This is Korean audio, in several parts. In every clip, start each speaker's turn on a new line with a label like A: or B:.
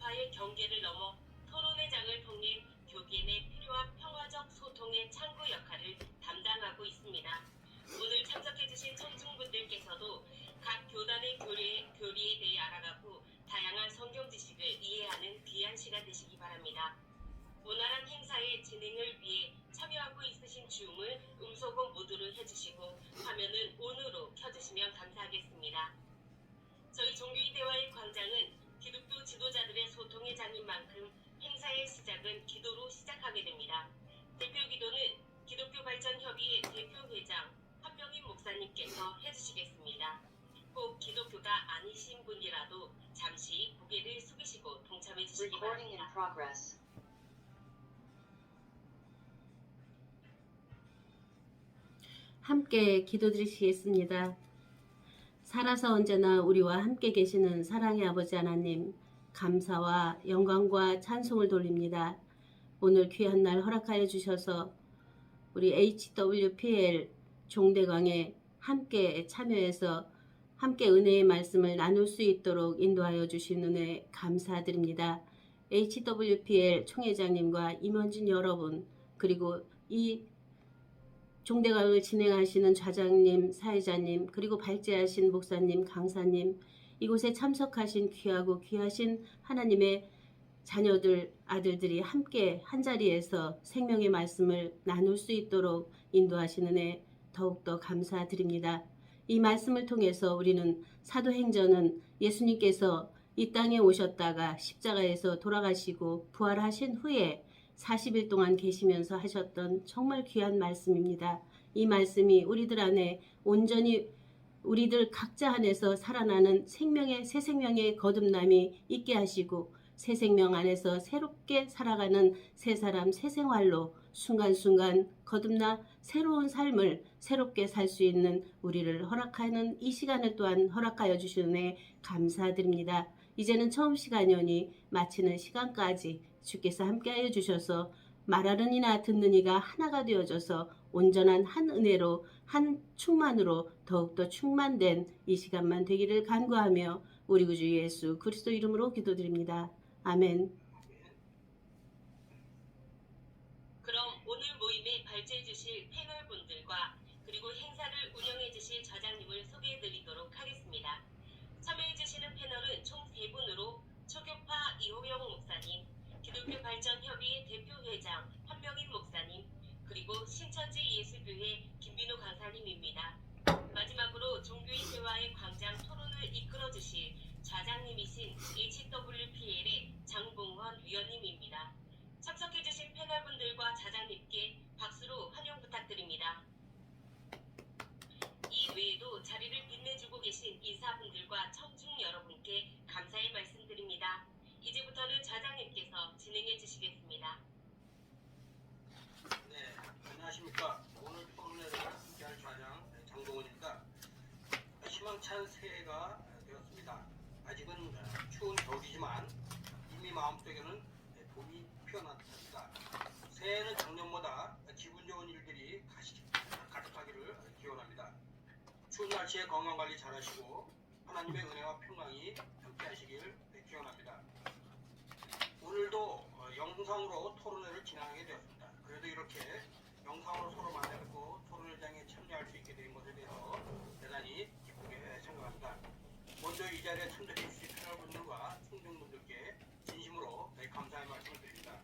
A: 좌파의 경계를 넘어 토론회장을 통해 교계 내 필요한 평화적 소통의 창구 역할을 담당하고 있습니다. 오늘 참석해주신 청중분들께서도 각 교단의 교리에 대해 알아가고 다양한 성경 지식을 이해하는 귀한 시간 되시기 바랍니다. 원활한 행사의 진행을 위해 참여하고 있으신 줌을 음소거 모드로 해주시고 화면은 ON으로 켜주시면 감사하겠습니다. 저희 종교의 대화의 광장은 기독교 지도자들의 소통의 장인 만큼 행사의 시작은 기도로 시작하게 됩니다. 대표 기도는 기독교 발전협의회 대표회장 한병인 목사님께서 해주시겠습니다. 꼭 기독교가 아니신 분이라도 잠시 고개를 숙이시고 동참해 주시기 바랍니다.
B: 함께 기도드리시겠습니다. 살아서 언제나 우리와 함께 계시는 사랑의 아버지 하나님, 감사와 영광과 찬송을 돌립니다. 오늘 귀한 날 허락하여 주셔서 우리 HWPL 종대강에 함께 참여해서 함께 은혜의 말씀을 나눌 수 있도록 인도하여 주신 은혜 감사드립니다. HWPL 총회장님과 임원진 여러분, 그리고 이 종대강을 진행하시는 좌장님, 사회자님, 그리고 발제하신 목사님, 강사님, 이곳에 참석하신 귀하고 귀하신 하나님의 자녀들, 아들들이 함께 한자리에서 생명의 말씀을 나눌 수 있도록 인도하시는 애 더욱더 감사드립니다. 이 말씀을 통해서 우리는 사도행전은 예수님께서 이 땅에 오셨다가 십자가에서 돌아가시고 부활하신 후에 40일 동안 계시면서 하셨던 정말 귀한 말씀입니다. 이 말씀이 우리들 안에 온전히 우리들 각자 안에서 살아나는 생명의 새 생명의 거듭남이 있게 하시고 새 생명 안에서 새롭게 살아가는 새 사람 새 생활로 순간순간 거듭나 새로운 삶을 새롭게 살 수 있는 우리를 허락하는 이 시간을 또한 허락하여 주시는 감사드립니다. 이제는 처음 시간이오니 마치는 시간까지 주께서 함께하여 주셔서 말하는 이나 듣는 이가 하나가 되어져서 온전한 한 은혜로 한 충만으로 더욱더 충만된 이 시간만 되기를 간구하며 우리 구주 예수 그리스도 이름으로 기도드립니다. 아멘.
A: 그럼 오늘 모임에 발제해 주실 패널분들과 그리고 행사를 운영해 주실 좌장님을 소개해 드리도록 하겠습니다. 참여해 주시는 패널은 총 3분으로 초교파 이호영 목사님, 기독교 발전협의회 대표회장 한병인 목사님, 그리고 신천지 예수교회 김빈호 강사님입니다. 마지막으로 종교의 대화의 광장 토론을 이끌어 주실 좌장님이신 HWPL의 장봉원 위원님입니다. 참석해 주신 패널분들과 좌장님께 박수로 환영 부탁드립니다. 이 외에도 자리를 빛내주고 계신 인사분들과 청중 여러분께 감사의 말씀드립니다. 이제부터는 좌장님께서 진행해 주시겠습니다.
C: 네, 안녕하십니까. 오늘 토론회를 함께할 좌장 장동원입니다. 희망찬 새해가 되었습니다. 아직은 추운 겨울이지만 이미 마음속에는 봄이 피어났습니다. 새해에는 작년보다 기분 좋은 일들이 가득하기를 기원합니다. 추운 날씨에 건강관리 잘하시고 하나님의 은혜와 평강이 함께하시길 기원합니다. 오늘도 영상으로 토론회를 진행하게 되었습니다. 그래도 이렇게 영상으로 서로 만나뵙고 토론회장에 참여할 수 있게 된 것에 대해서 대단히 기쁘게 생각합니다. 먼저 이 자리에 참석해 주신 패널분들과 청중분들께 진심으로 감사의 말씀을 드립니다.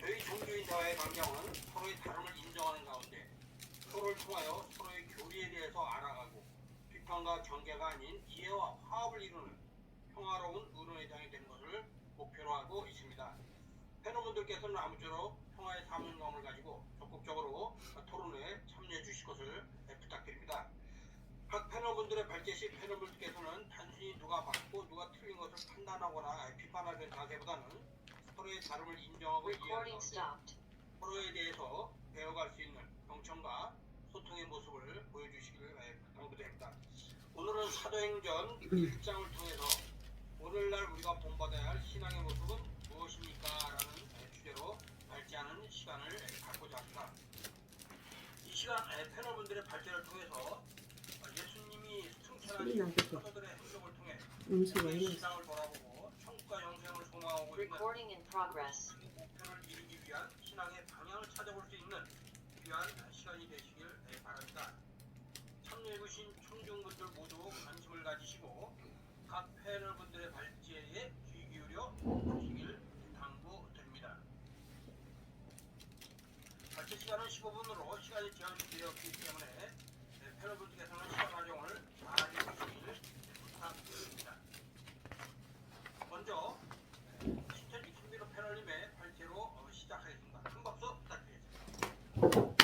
C: 저희 종교인 대화의 광장은 서로의 다름을 인정하는 가운데 서로를 통하여 서로의 교리에 대해서 알아가고 비판과 경계가 아닌 이해와 화합을 이루는 평화로운 의논회장이 되는 것을 목표로 하고 있습니다. 패널분들께서는 아무쪼록 평화의 사명감을 가지고 적극적으로 토론회에 참여해 주실 것을 부탁드립니다. 각 패널분들의 발제 시 패널분들께서는 단순히 누가 맞고 누가 틀린 것을 판단하거나 비판하는 자세보다는 서로의 다름을 인정하고 이해하는 가운데 서로에 대해서 배워갈 수 있는 경청과 소통의 모습을 보여주시길 당부드립니다. 오늘은 사도행전 1장을 통해서 오늘날 우리가 본받아야 할 신앙의 모습은 무엇입니까? 라는 주제로 발제하는 시간을 갖고자 합니다. 이 시간 패널분들의 발제를 통해서 예수님이 승천하신 사도들의 행적을 통해 우리의 신앙을 돌아보고 천국과 영생을 소망하고 나오고 있는
D: Recording in progress.
C: 목표를 이루기 위한 신앙의 방향을 찾아볼 수 있는 귀한 시간이 되시길 바랍니다. 참여해주신 청중분들 모두 관심을 가지시고 각 패널분들의 발제에 귀 기울여 보시길 당부드립니다. 발제 시간은 15분으로 시간이 제한되었기 때문에 패널분들께서는 시간 활용을 잘 해주시길 부탁드립니다. 먼저 2021 패널님의 발제로 시작하겠습니다. 큰 박수 부탁드리겠습니다.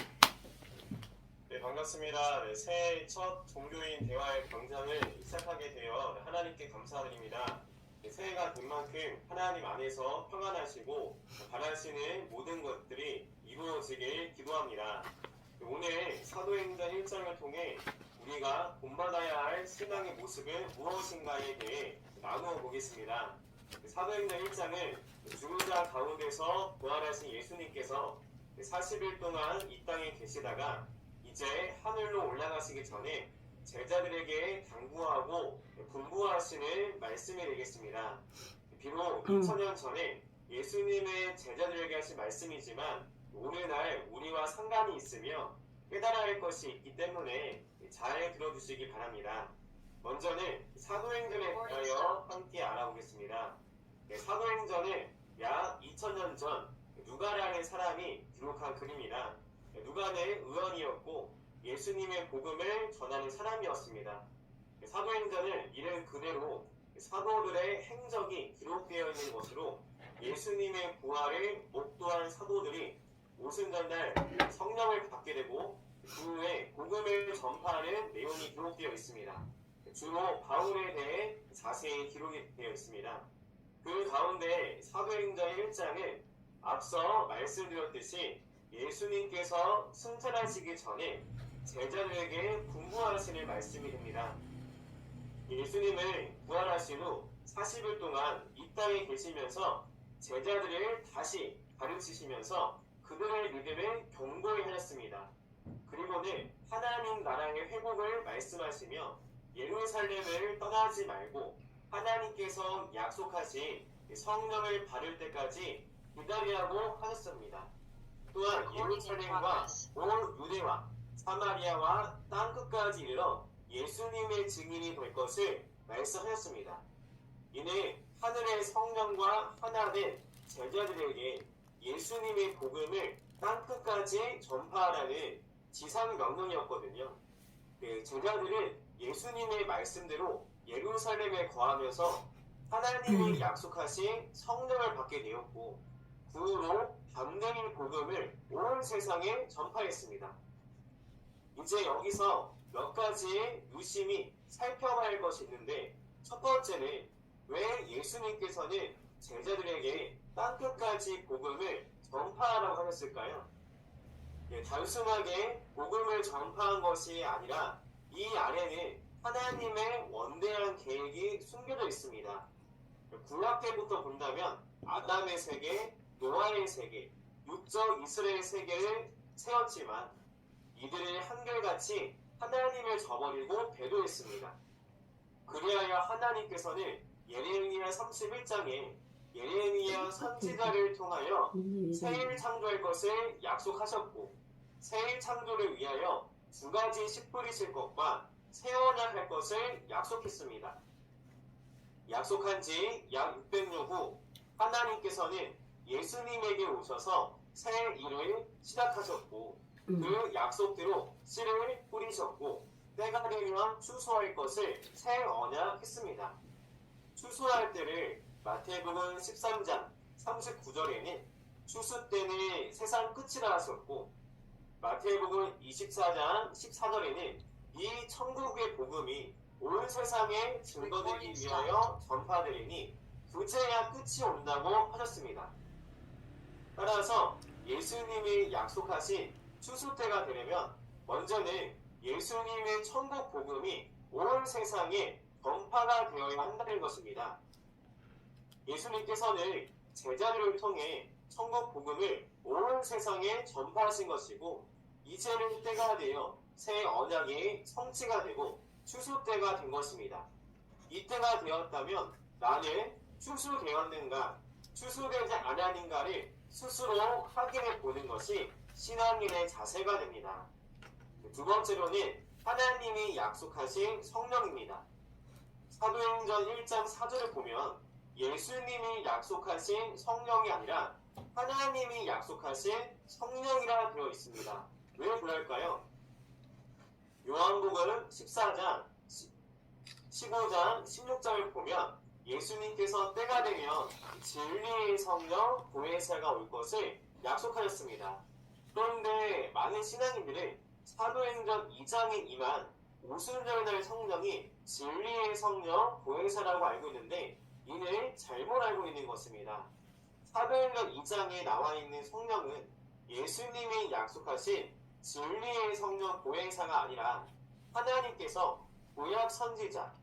E: 네, 반갑습니다. 네, 새해 첫 종교인 대화의 광장을 시작하게 되어 하나님께 감사드립니다. 네, 새해가 된 만큼 하나님 안에서 평안하시고 바라시는 모든 것들이 이루어지길 기도합니다. 네, 오늘 사도행전 1장을 통해 우리가 본받아야 할 신앙의 모습은 무엇인가에 대해 나누어 보겠습니다. 네, 사도행전 1장은 죽은 자 가운데서 부활하신 예수님께서 40일 동안 이 땅에 계시다가 이제 하늘로 올라가시기 전에 제자들에게 당부하고 분부하시는 말씀이 되겠습니다. 비록 2000년 전에 예수님의 제자들에게 하신 말씀이지만 오늘날 우리와 상관이 있으며 깨달아야 할 것이 있기 때문에 잘 들어주시기 바랍니다. 먼저는 사도행전에 대하여 함께 알아보겠습니다. 사도행전은 약 2000년 전 누가라는 사람이 기록한 글입니다. 누가는 의원이었고 예수님의 복음을 전하는 사람이었습니다. 사도행전은 이른 그대로 사도들의 행적이 기록되어 있는 것으로 예수님의 부활을 목도한 사도들이 오순절날 성령을 받게 되고 그 후에 복음을 전파하는 내용이 기록되어 있습니다. 주로 바울에 대해 자세히 기록이 되어 있습니다. 그 가운데 사도행전 1장은 앞서 말씀드렸듯이 예수님께서 승천하시기 전에 제자들에게 분부하시는 말씀이 됩니다. 예수님은 부활하신 후 40일 동안 이 땅에 계시면서 제자들을 다시 가르치시면서 그들의 믿음을 견고히 하셨습니다. 그리고는 하나님 나라의 회복을 말씀하시며 예루살렘을 떠나지 말고 하나님께서 약속하신 성령을 받을 때까지 기다리라고 하셨습니다. 또한 예루살렘과 온 유대와 사마리아와 땅끝까지 이르러 예수님의 증인이 될 것을 말씀하셨습니다. 이는 하늘의 성령과 하나된 제자들에게 예수님의 복음을 땅끝까지 전파하라는 지상 명령이었거든요. 제자들은 예수님의 말씀대로 예루살렘에 거하면서 하나님이 약속하신 성령을 받게 되었고 그 후로 담대히 복음을 온 세상에 전파했습니다. 이제 여기서 몇 가지 유심히 살펴봐야 할 것이 있는데 첫 번째는 왜 예수님께서는 제자들에게 땅끝까지 복음을 전파하라고 하셨을까요? 단순하게 복음을 전파한 것이 아니라 이 안에는 하나님의 원대한 계획이 숨겨져 있습니다. 구약 때부터 본다면 아담의 세계, 노아의 세계, 육적 이스라엘 세계를 세웠지만 이들이 한결같이 하나님을 저버리고 배도했습니다. 그리하여 하나님께서는 예레미야 31장에 예레미야 선지자를 통하여 새일 창조할 것을 약속하셨고 새일 창조를 위하여 두 가지 씨 뿌리실 것과 새 언약 할 것을 약속했습니다. 약속한 지 약 600년 후 하나님께서는 예수님에게 오셔서 새 일을 시작하셨고 그 약속대로 씨를 뿌리셨고 때가 되면 추수할 것을 새 언약했습니다. 추수할 때를 마태복음 13장 39절에는 추수 때는 세상 끝이라 하셨고 마태복음 24장 14절에는 이 천국의 복음이 온 세상에 증거되기 위하여 전파되리니 그제야 끝이 온다고 하셨습니다. 따라서 예수님이 약속하신 추수 때가 되려면 먼저는 예수님의 천국 복음이 온 세상에 전파가 되어야 한다는 것입니다. 예수님께서는 제자들을 통해 천국 복음을 온 세상에 전파하신 것이고 이제는 때가 되어 새 언약이 성취가 되고 추수 때가 된 것입니다. 이 때가 되었다면 나는 추수되었는가? 추수되지 않았는가를 스스로 확인해 보는 것이 신앙인의 자세가 됩니다. 두 번째로는 하나님이 약속하신 성령입니다. 사도행전 1장 4절을 보면 예수님이 약속하신 성령이 아니라 하나님이 약속하신 성령이라 되어 있습니다. 왜 그럴까요? 요한복음 14장, 15장, 16장을 보면 예수님께서 때가 되면 진리의 성령 보혜사가 올 것을 약속하셨습니다. 그런데 많은 신앙인들은 사도행전 2장인 이만 오순절날 성령이 진리의 성령 보혜사라고 알고 있는데 이를 잘못 알고 있는 것입니다. 사도행전 2장에 나와 있는 성령은 예수님이 약속하신 진리의 성령 보혜사가 아니라 하나님께서 구약 선지자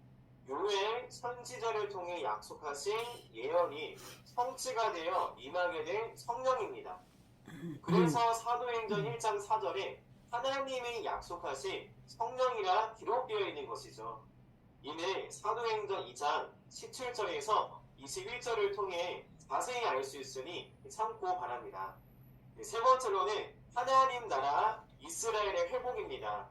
E: 요엘 선지자를 통해 약속하신 예언이 성취가 되어 임하게 된 성령입니다. 그래서 사도행전 1장 4절에 하나님이 약속하신 성령이라 기록되어 있는 것이죠. 이는 사도행전 2장 17절에서 21절을 통해 자세히 알 수 있으니 참고 바랍니다. 세 번째로는 하나님 나라 이스라엘의 회복입니다.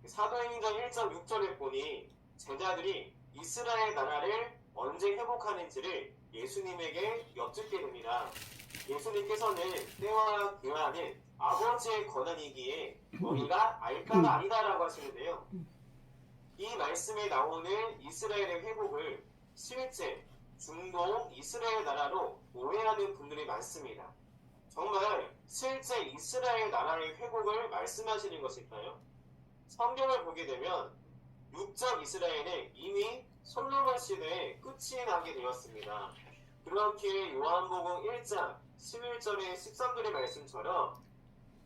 E: 사도행전 1장 6절을 보니 제자들이 이스라엘 나라를 언제 회복하는지를 예수님에게 여쭙게 됩니다. 예수님께서는 때와 교하는 아버지의 권한이기에 너희가 알 바가 아니다라고 하시는데요. 이 말씀에 나오는 이스라엘의 회복을 실제 중동 이스라엘 나라로 오해하는 분들이 많습니다. 정말 실제 이스라엘 나라의 회복을 말씀하시는 것일까요? 성경을 보게 되면 육적 이스라엘은 이미 솔로몬 시대에 끝이 나게 되었습니다. 그렇게 요한복음 1장 11절의 13절의 말씀처럼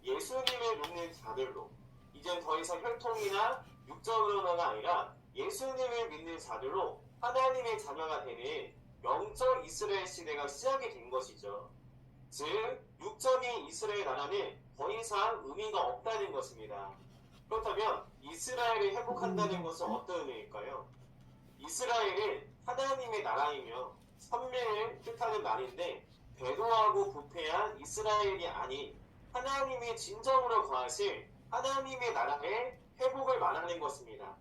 E: 예수님을 믿는 자들로 이젠 더 이상 혈통이나 육적으로나가 아니라 예수님을 믿는 자들로 하나님의 자녀가 되는 영적 이스라엘 시대가 시작이 된 것이죠. 즉 육적인 이스라엘 나라는 더 이상 의미가 없다는 것입니다. 그렇다면 이스라엘을 회복한다는 것은 어떤 의미일까요? 이스라엘은 하나님의 나라이며 선민을 뜻하는 말인데 배도하고 부패한 이스라엘이 아닌 하나님이 진정으로 거하실 하나님의 나라의 회복을 말하는 것입니다.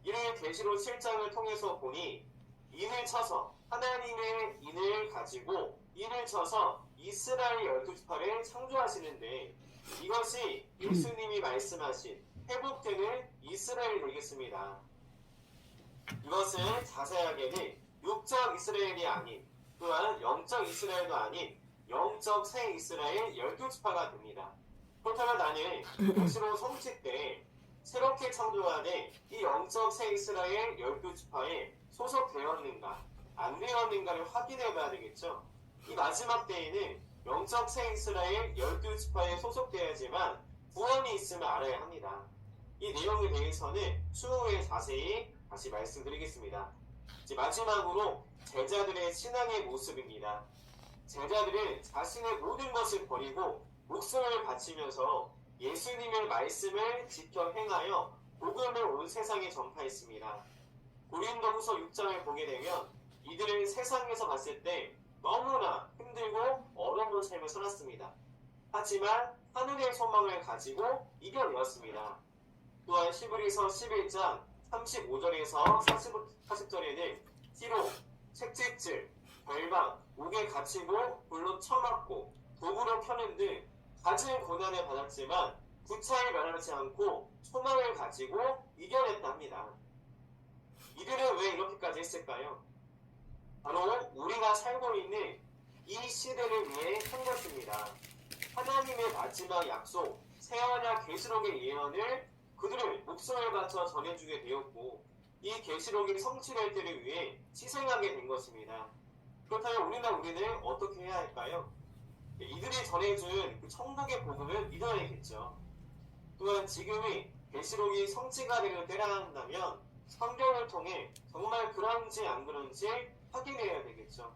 E: 이를 계시록 7장을 통해서 보니 인을 쳐서 하나님의 인을 가지고 인을 쳐서 이스라엘 12지파를 창조하시는데 이것이 예수님이 말씀하신 회복되는 이스라엘이 되겠습니다. 이것은 자세하게는 육적 이스라엘이 아닌 또한 영적 이스라엘도 아닌 영적 새 이스라엘 12지파가 됩니다. 그렇다면 나는 계시록 성취 때 새롭게 창조하는 이 영적 새 이스라엘 12지파에 소속되었는가 안 되었는가를 확인해 봐야 되겠죠. 이 마지막 때에는 영적 새 이스라엘 12지파에 소속되어야지만 구원이 있음을 알아야 합니다. 이 내용에 대해서는 추후에 자세히 다시 말씀드리겠습니다. 이제 마지막으로 제자들의 신앙의 모습입니다. 제자들은 자신의 모든 것을 버리고 목숨을 바치면서 예수님의 말씀을 지켜 행하여 복음을 온 세상에 전파했습니다. 고린도후서 6장을 보게 되면 이들은 세상에서 봤을 때 너무나 힘들고 어려운 삶을 살았습니다. 하지만 하늘의 소망을 가지고 이겨내었습니다. 또한 시브리서 11장 35절에서 40절에는 티로, 채찍질, 별방, 옥에 갇히고 불로 쳐맞고 도구로 켜는 등 가진 고난을 받았지만 구차히 면하지 않고 소망을 가지고 이겨냈다 합니다. 이들은 왜 이렇게까지 했을까요? 바로 우리가 살고 있는 이 시대를 위해 한 것입니다. 하나님의 마지막 약속, 새언약 계시록의 예언을 그들은 목숨을 바쳐 전해주게 되었고 이 계시록이 성취될 때를 위해 희생하게 된 것입니다. 그렇다면 우리는 어떻게 해야 할까요? 이들이 전해준 그 천국의 복음을 믿어야겠죠. 또한 지금이 계시록이 성취가 되는 때라 한다면 성경을 통해 정말 그런지 안 그런지 확인해야 되겠죠.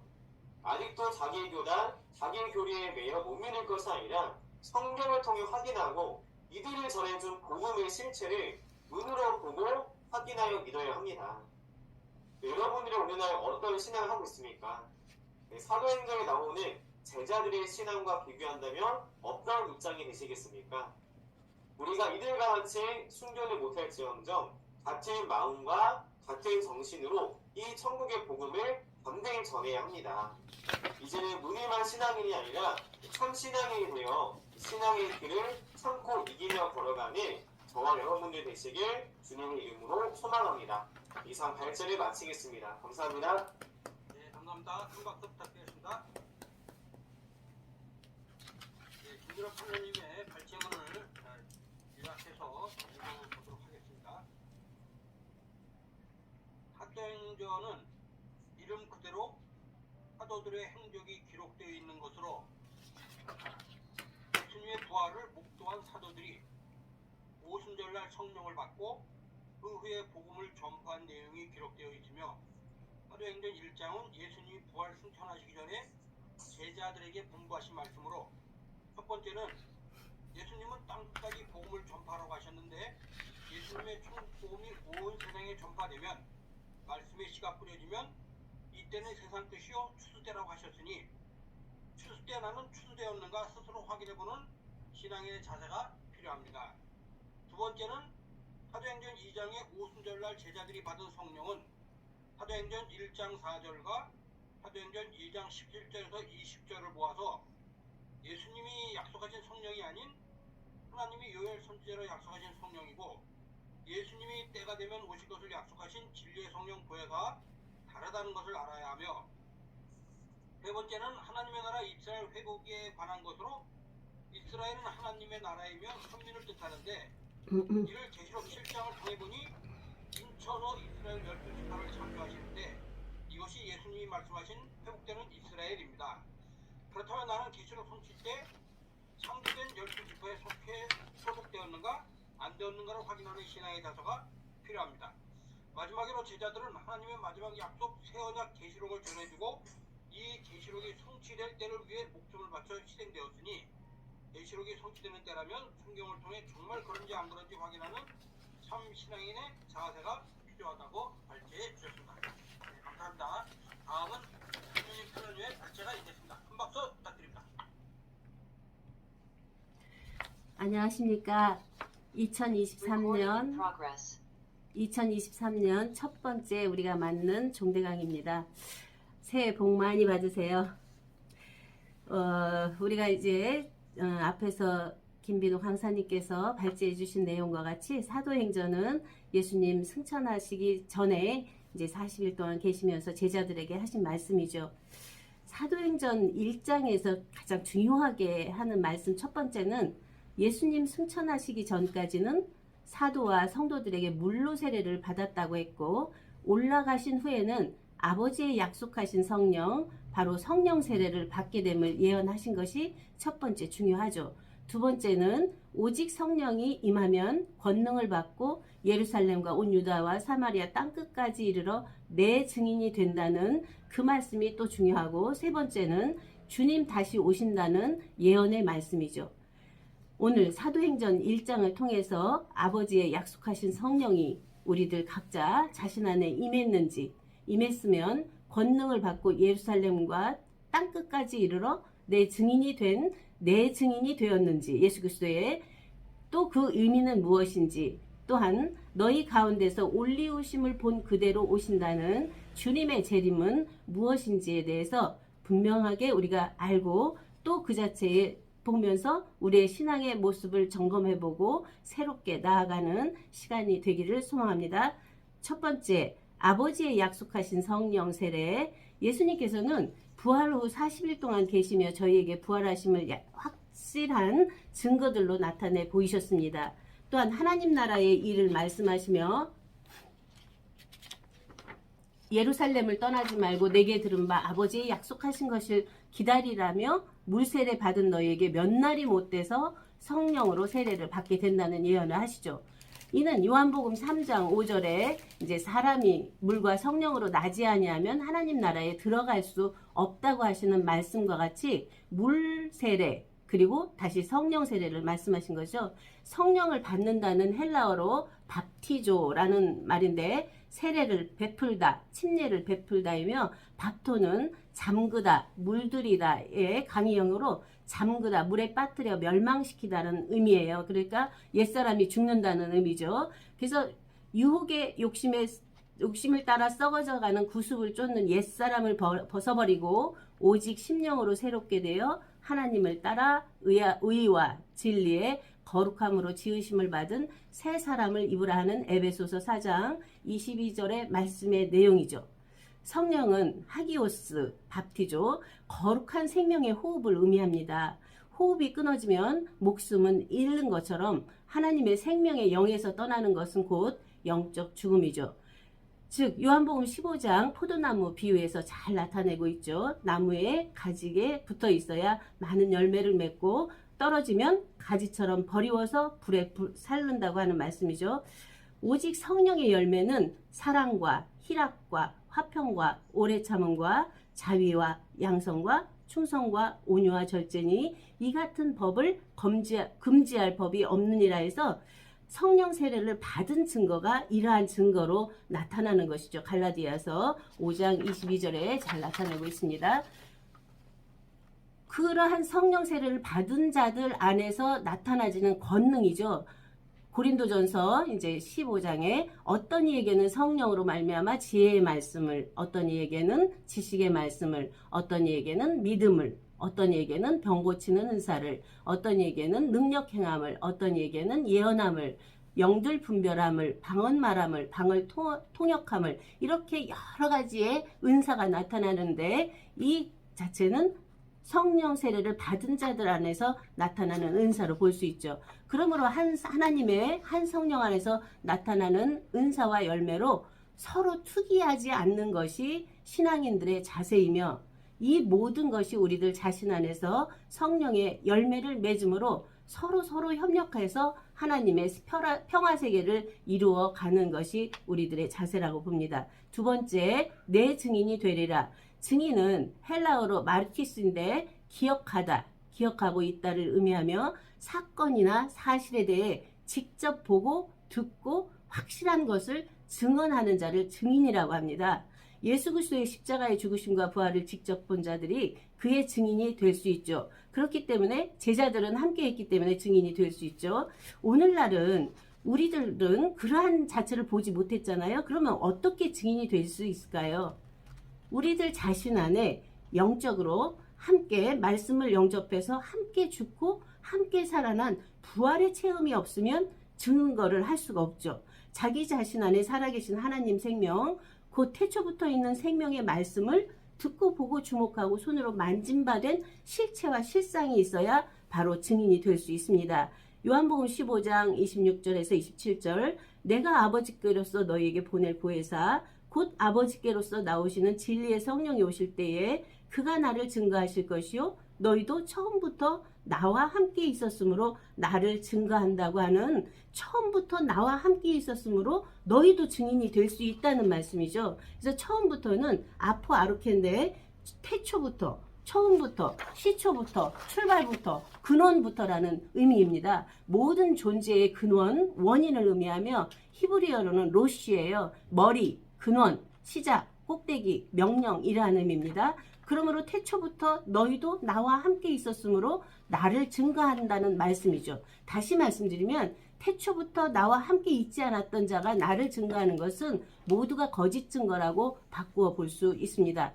E: 아직도 자기 교단, 자기 교리에 매여 못 믿을 것이 아니라 성경을 통해 확인하고 이들이 전해준 복음의 실체를 눈으로 보고 확인하여 믿어야 합니다. 여러분들이 오늘날 어떤 신앙을 하고 있습니까? 사도행전에 나오는 제자들의 신앙과 비교한다면 어떤 입장이 되시겠습니까? 우리가 이들과 같이 순교를 못할지언정 같은 마음과 같은 정신으로 이 천국의 복음을 담대히 전해야 합니다. 이제는 무늬만 신앙인이 아니라 참 신앙인이 되어 신앙의 길을 참고 이기며 걸어가는 저와 여러분들 되시길 주님의 이름으로 소망합니다. 이상 발제를 마치겠습니다. 감사합니다.
C: 네, 감사합니다. 큰 박수 부탁드리겠습니다. 네, 김규럽 판사님의 발제문을 요약해서 읽어보도록 하겠습니다. 사도행전은 이름 그대로 사도들의 행적이 기록되어 있는 것으로 예수님의 부활을 목도한 사도들이 오순절날 성령을 받고 그 후에 복음을 전파한 내용이 기록되어 있으며 사도행전 1장은 예수님이 부활 승천하시기 전에 제자들에게 분부하신 말씀으로 첫 번째는 예수님은 땅끝까지 복음을 전파하러 가셨는데 예수님의 천국 복음이 온 세상에 전파되면 말씀의 씨가 뿌려지면 이때는 세상 끝이요 추수때라고 하셨으니 추수때 나는 추수되었는가 스스로 확인해보는 신앙의 자세가 필요합니다. 두 번째는 사도행전 2장의 오순절날 제자들이 받은 성령은 사도행전 1장 4절과 사도행전 2장 17절에서 20절을 모아서 예수님이 약속하신 성령이 아닌 하나님이 요엘 선지자로 약속하신 성령이고 예수님이 때가 되면 오실 것을 약속하신 진리의 성령 보혜가 다르다는 것을 알아야 하며 세 번째는 하나님의 나라 이스라엘 회복에 관한 것으로 이스라엘은 하나님의 나라이며 선민을 뜻하는데 이를 계시록 7장을 통해 보니 인천어 이스라엘 12지파를 창조하시는데 이것이 예수님이 말씀하신 회복되는 이스라엘입니다. 그렇다면 나는 계시록 성취 때 창조된 12지파에 속해 소속되었는가 안 되었는가를 확인하는 신앙의 자세가 필요합니다. 마지막으로 제자들은 하나님의 마지막 약속 새 언약 계시록을 전해주고 이 계시록이 성취될 때를 위해 목숨을 바쳐 희생되었으니 계시록이 성취되는 때라면 성경을 통해 정말 그런지 안 그런지 확인하는 참 신앙인의 자세가 필요하다고 발제해 주셨습니다. 네, 감사합니다. 다음은 김윤희 편의의 발제가 있겠습니다. 큰 박수 부탁드립니다.
B: 안녕하십니까. 2023년 첫 번째 우리가 맞는 종대강입니다. 새해 복 많이 받으세요. 우리가 이제 앞에서 김빈호 강사님께서 발제해 주신 내용과 같이 사도행전은 예수님 승천하시기 전에 이제 40일 동안 계시면서 제자들에게 하신 말씀이죠. 사도행전 1장에서 가장 중요하게 하는 말씀 첫 번째는 예수님 승천하시기 전까지는 사도와 성도들에게 물로 세례를 받았다고 했고 올라가신 후에는 아버지의 약속하신 성령, 바로 성령 세례를 받게 됨을 예언하신 것이 첫 번째 중요하죠. 두 번째는 오직 성령이 임하면 권능을 받고 예루살렘과 온 유다와 사마리아 땅끝까지 이르러 내 증인이 된다는 그 말씀이 또 중요하고 세 번째는 주님 다시 오신다는 예언의 말씀이죠. 오늘 사도행전 1장을 통해서 아버지의 약속하신 성령이 우리들 각자 자신 안에 임했으면 권능을 받고 예루살렘과 땅끝까지 이르러 내 증인이 되었는지 예수 그리스도의 또 그 의미는 무엇인지 또한 너희 가운데서 올리우심을 본 그대로 오신다는 주님의 재림은 무엇인지에 대해서 분명하게 우리가 알고 또 그 자체에 보면서 우리의 신앙의 모습을 점검해보고 새롭게 나아가는 시간이 되기를 소망합니다. 첫 번째, 아버지의 약속하신 성령 세례. 예수님께서는 부활 후 40일 동안 계시며 저희에게 부활하심을 확실한 증거들로 나타내 보이셨습니다. 또한 하나님 나라의 일을 말씀하시며 예루살렘을 떠나지 말고 내게 들은 바 아버지의 약속하신 것을 기다리라며 물세례 받은 너희에게 몇 날이 못 돼서 성령으로 세례를 받게 된다는 예언을 하시죠. 이는 요한복음 3장 5절에 이제 사람이 물과 성령으로 나지 아니하면 하나님 나라에 들어갈 수 없다고 하시는 말씀과 같이 물 세례 그리고 다시 성령 세례를 말씀하신 거죠. 성령을 받는다는 헬라어로 밥티조라는 말인데 세례를 베풀다, 침례를 베풀다이며 밥토는 잠그다, 물들이다의 강의형으로 잠그다, 물에 빠뜨려 멸망시키다는 의미예요. 그러니까 옛사람이 죽는다는 의미죠. 그래서 유혹의 욕심을 따라 썩어져가는 구습을 쫓는 옛사람을 벗어버리고 오직 심령으로 새롭게 되어 하나님을 따라 의와 진리의 거룩함으로 지으심을 받은 새 사람을 입으라 하는 에베소서 4장 22절의 말씀의 내용이죠. 성령은 하기오스, 밥티조, 거룩한 생명의 호흡을 의미합니다. 호흡이 끊어지면 목숨은 잃는 것처럼 하나님의 생명의 영에서 떠나는 것은 곧 영적 죽음이죠. 즉 요한복음 15장 포도나무 비유에서 잘 나타내고 있죠. 나무에 가지에 붙어 있어야 많은 열매를 맺고 떨어지면 가지처럼 버리워서 불에 살른다고 하는 말씀이죠. 오직 성령의 열매는 사랑과 희락과 화평과 오래 참음과 자비와 양성과 충성과 온유와 절제니 이 같은 법을 금지할 법이 없느니라 해서 성령 세례를 받은 증거가 이러한 증거로 나타나는 것이죠. 갈라디아서 5장 22절에 잘 나타내고 있습니다. 그러한 성령 세례를 받은 자들 안에서 나타나지는 권능이죠. 고린도전서 이제 15장에 어떤 이에게는 성령으로 말미암아 지혜의 말씀을, 어떤 이에게는 지식의 말씀을, 어떤 이에게는 믿음을, 어떤 이에게는 병 고치는 은사를, 어떤 이에게는 능력 행함을, 어떤 이에게는 예언함을, 영들 분별함을, 방언 말함을, 방을 통역함을, 이렇게 여러 가지의 은사가 나타나는데 이 자체는 성령 세례를 받은 자들 안에서 나타나는 은사로 볼 수 있죠. 그러므로 하나님의 한 성령 안에서 나타나는 은사와 열매로 서로 투기하지 않는 것이 신앙인들의 자세이며 이 모든 것이 우리들 자신 안에서 성령의 열매를 맺음으로 서로 협력해서 하나님의 평화 세계를 이루어 가는 것이 우리들의 자세라고 봅니다. 두 번째, 내 증인이 되리라. 증인은 헬라어로 마르키스인데 기억하고 있다를 의미하며 사건이나 사실에 대해 직접 보고 듣고 확실한 것을 증언하는 자를 증인이라고 합니다. 예수 그리스도의 십자가의 죽으심과 부활을 직접 본 자들이 그의 증인이 될 수 있죠. 그렇기 때문에 제자들은 함께 했기 때문에 증인이 될 수 있죠. 오늘날은 우리들은 그러한 자체를 보지 못했잖아요. 그러면 어떻게 증인이 될 수 있을까요? 우리들 자신 안에 영적으로 함께 말씀을 영접해서 함께 죽고 함께 살아난 부활의 체험이 없으면 증거를 할 수가 없죠. 자기 자신 안에 살아계신 하나님 생명, 곧 태초부터 있는 생명의 말씀을 듣고 보고 주목하고 손으로 만진바된 실체와 실상이 있어야 바로 증인이 될 수 있습니다. 요한복음 15장 26절에서 27절 내가 아버지께로서 너희에게 보낼 보혜사 곧 아버지께로서 나오시는 진리의 성령이 오실 때에 그가 나를 증거하실 것이요 너희도 처음부터 나와 함께 있었으므로 나를 증거한다고 하는 처음부터 나와 함께 있었으므로 너희도 증인이 될 수 있다는 말씀이죠. 그래서 처음부터는 아포 아르켄데 태초부터 처음부터 시초부터 출발부터 근원부터라는 의미입니다. 모든 존재의 근원 원인을 의미하며 히브리어로는 로시예요. 머리 근원 시작 꼭대기 명령이라는 의미입니다. 그러므로 태초부터 너희도 나와 함께 있었으므로 나를 증거한다는 말씀이죠. 다시 말씀드리면 태초부터 나와 함께 있지 않았던 자가 나를 증거하는 것은 모두가 거짓 증거라고 바꾸어 볼 수 있습니다.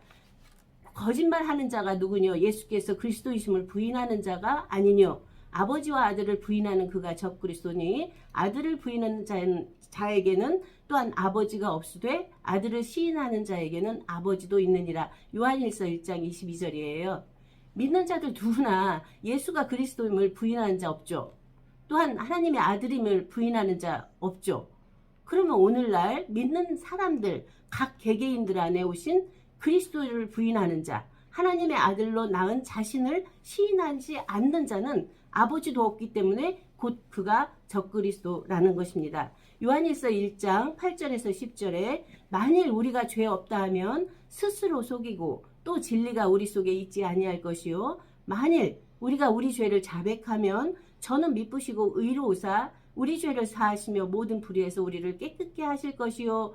B: 거짓말하는 자가 누구뇨? 예수께서 그리스도이심을 부인하는 자가 아니뇨? 아버지와 아들을 부인하는 그가 적그리스도니 아들을 부인하는 자에게는 또한 아버지가 없으되 아들을 시인하는 자에게는 아버지도 있느니라. 요한일서 1장 22절이에요. 믿는 자들 누구나 예수가 그리스도임을 부인하는 자 없죠. 또한 하나님의 아들임을 부인하는 자 없죠. 그러면 오늘날 믿는 사람들 각 개개인들 안에 오신 그리스도를 부인하는 자, 하나님의 아들로 낳은 자신을 시인하지 않는 자는 아버지도 없기 때문에 곧 그가 적그리스도라는 것입니다. 요한일서 1장 8절에서 10절에 만일 우리가 죄 없다 하면 스스로 속이고 또 진리가 우리 속에 있지 아니할 것이요 만일 우리가 우리 죄를 자백하면 저는 미쁘시고 의로우사 우리 죄를 사하시며 모든 불의에서 우리를 깨끗게 하실 것이요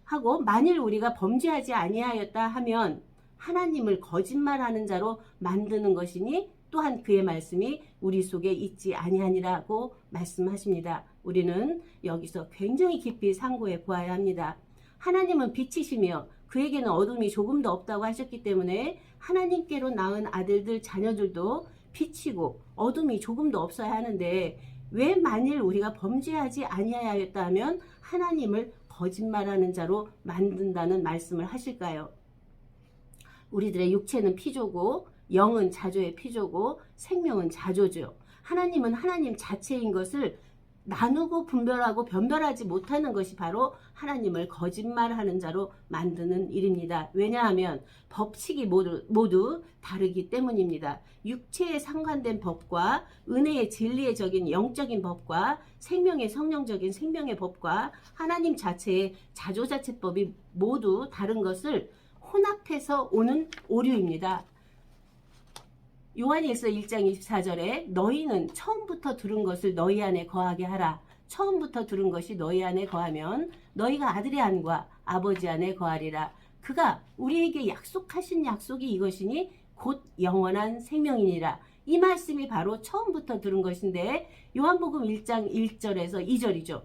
B: 하고 만일 우리가 범죄하지 아니하였다 하면 하나님을 거짓말하는 자로 만드는 것이니 또한 그의 말씀이 우리 속에 있지 아니하니라고 말씀하십니다. 우리는 여기서 굉장히 깊이 상고해 보아야 합니다. 하나님은 빛이시며 그에게는 어둠이 조금도 없다고 하셨기 때문에 하나님께로 낳은 아들들 자녀들도 빛이고 어둠이 조금도 없어야 하는데 왜 만일 우리가 범죄하지 아니하였다 하면 하나님을 거짓말하는 자로 만든다는 말씀을 하실까요? 우리들의 육체는 피조고 영은 자조의 피조고 생명은 자조죠. 하나님은 하나님 자체인 것을 나누고 분별하고 변별하지 못하는 것이 바로 하나님을 거짓말하는 자로 만드는 일입니다. 왜냐하면 법칙이 모두 다르기 때문입니다. 육체에 상관된 법과 은혜의 진리의 적인 영적인 법과 생명의 성령적인 생명의 법과 하나님 자체의 자조자체법이 모두 다른 것을 혼합해서 오는 오류입니다. 요한일서 1장 24절에 너희는 처음부터 들은 것을 너희 안에 거하게 하라. 처음부터 들은 것이 너희 안에 거하면 너희가 아들의 안과 아버지 안에 거하리라. 그가 우리에게 약속하신 약속이 이것이니 곧 영원한 생명이니라. 이 말씀이 바로 처음부터 들은 것인데 요한복음 1장 1절에서 2절이죠.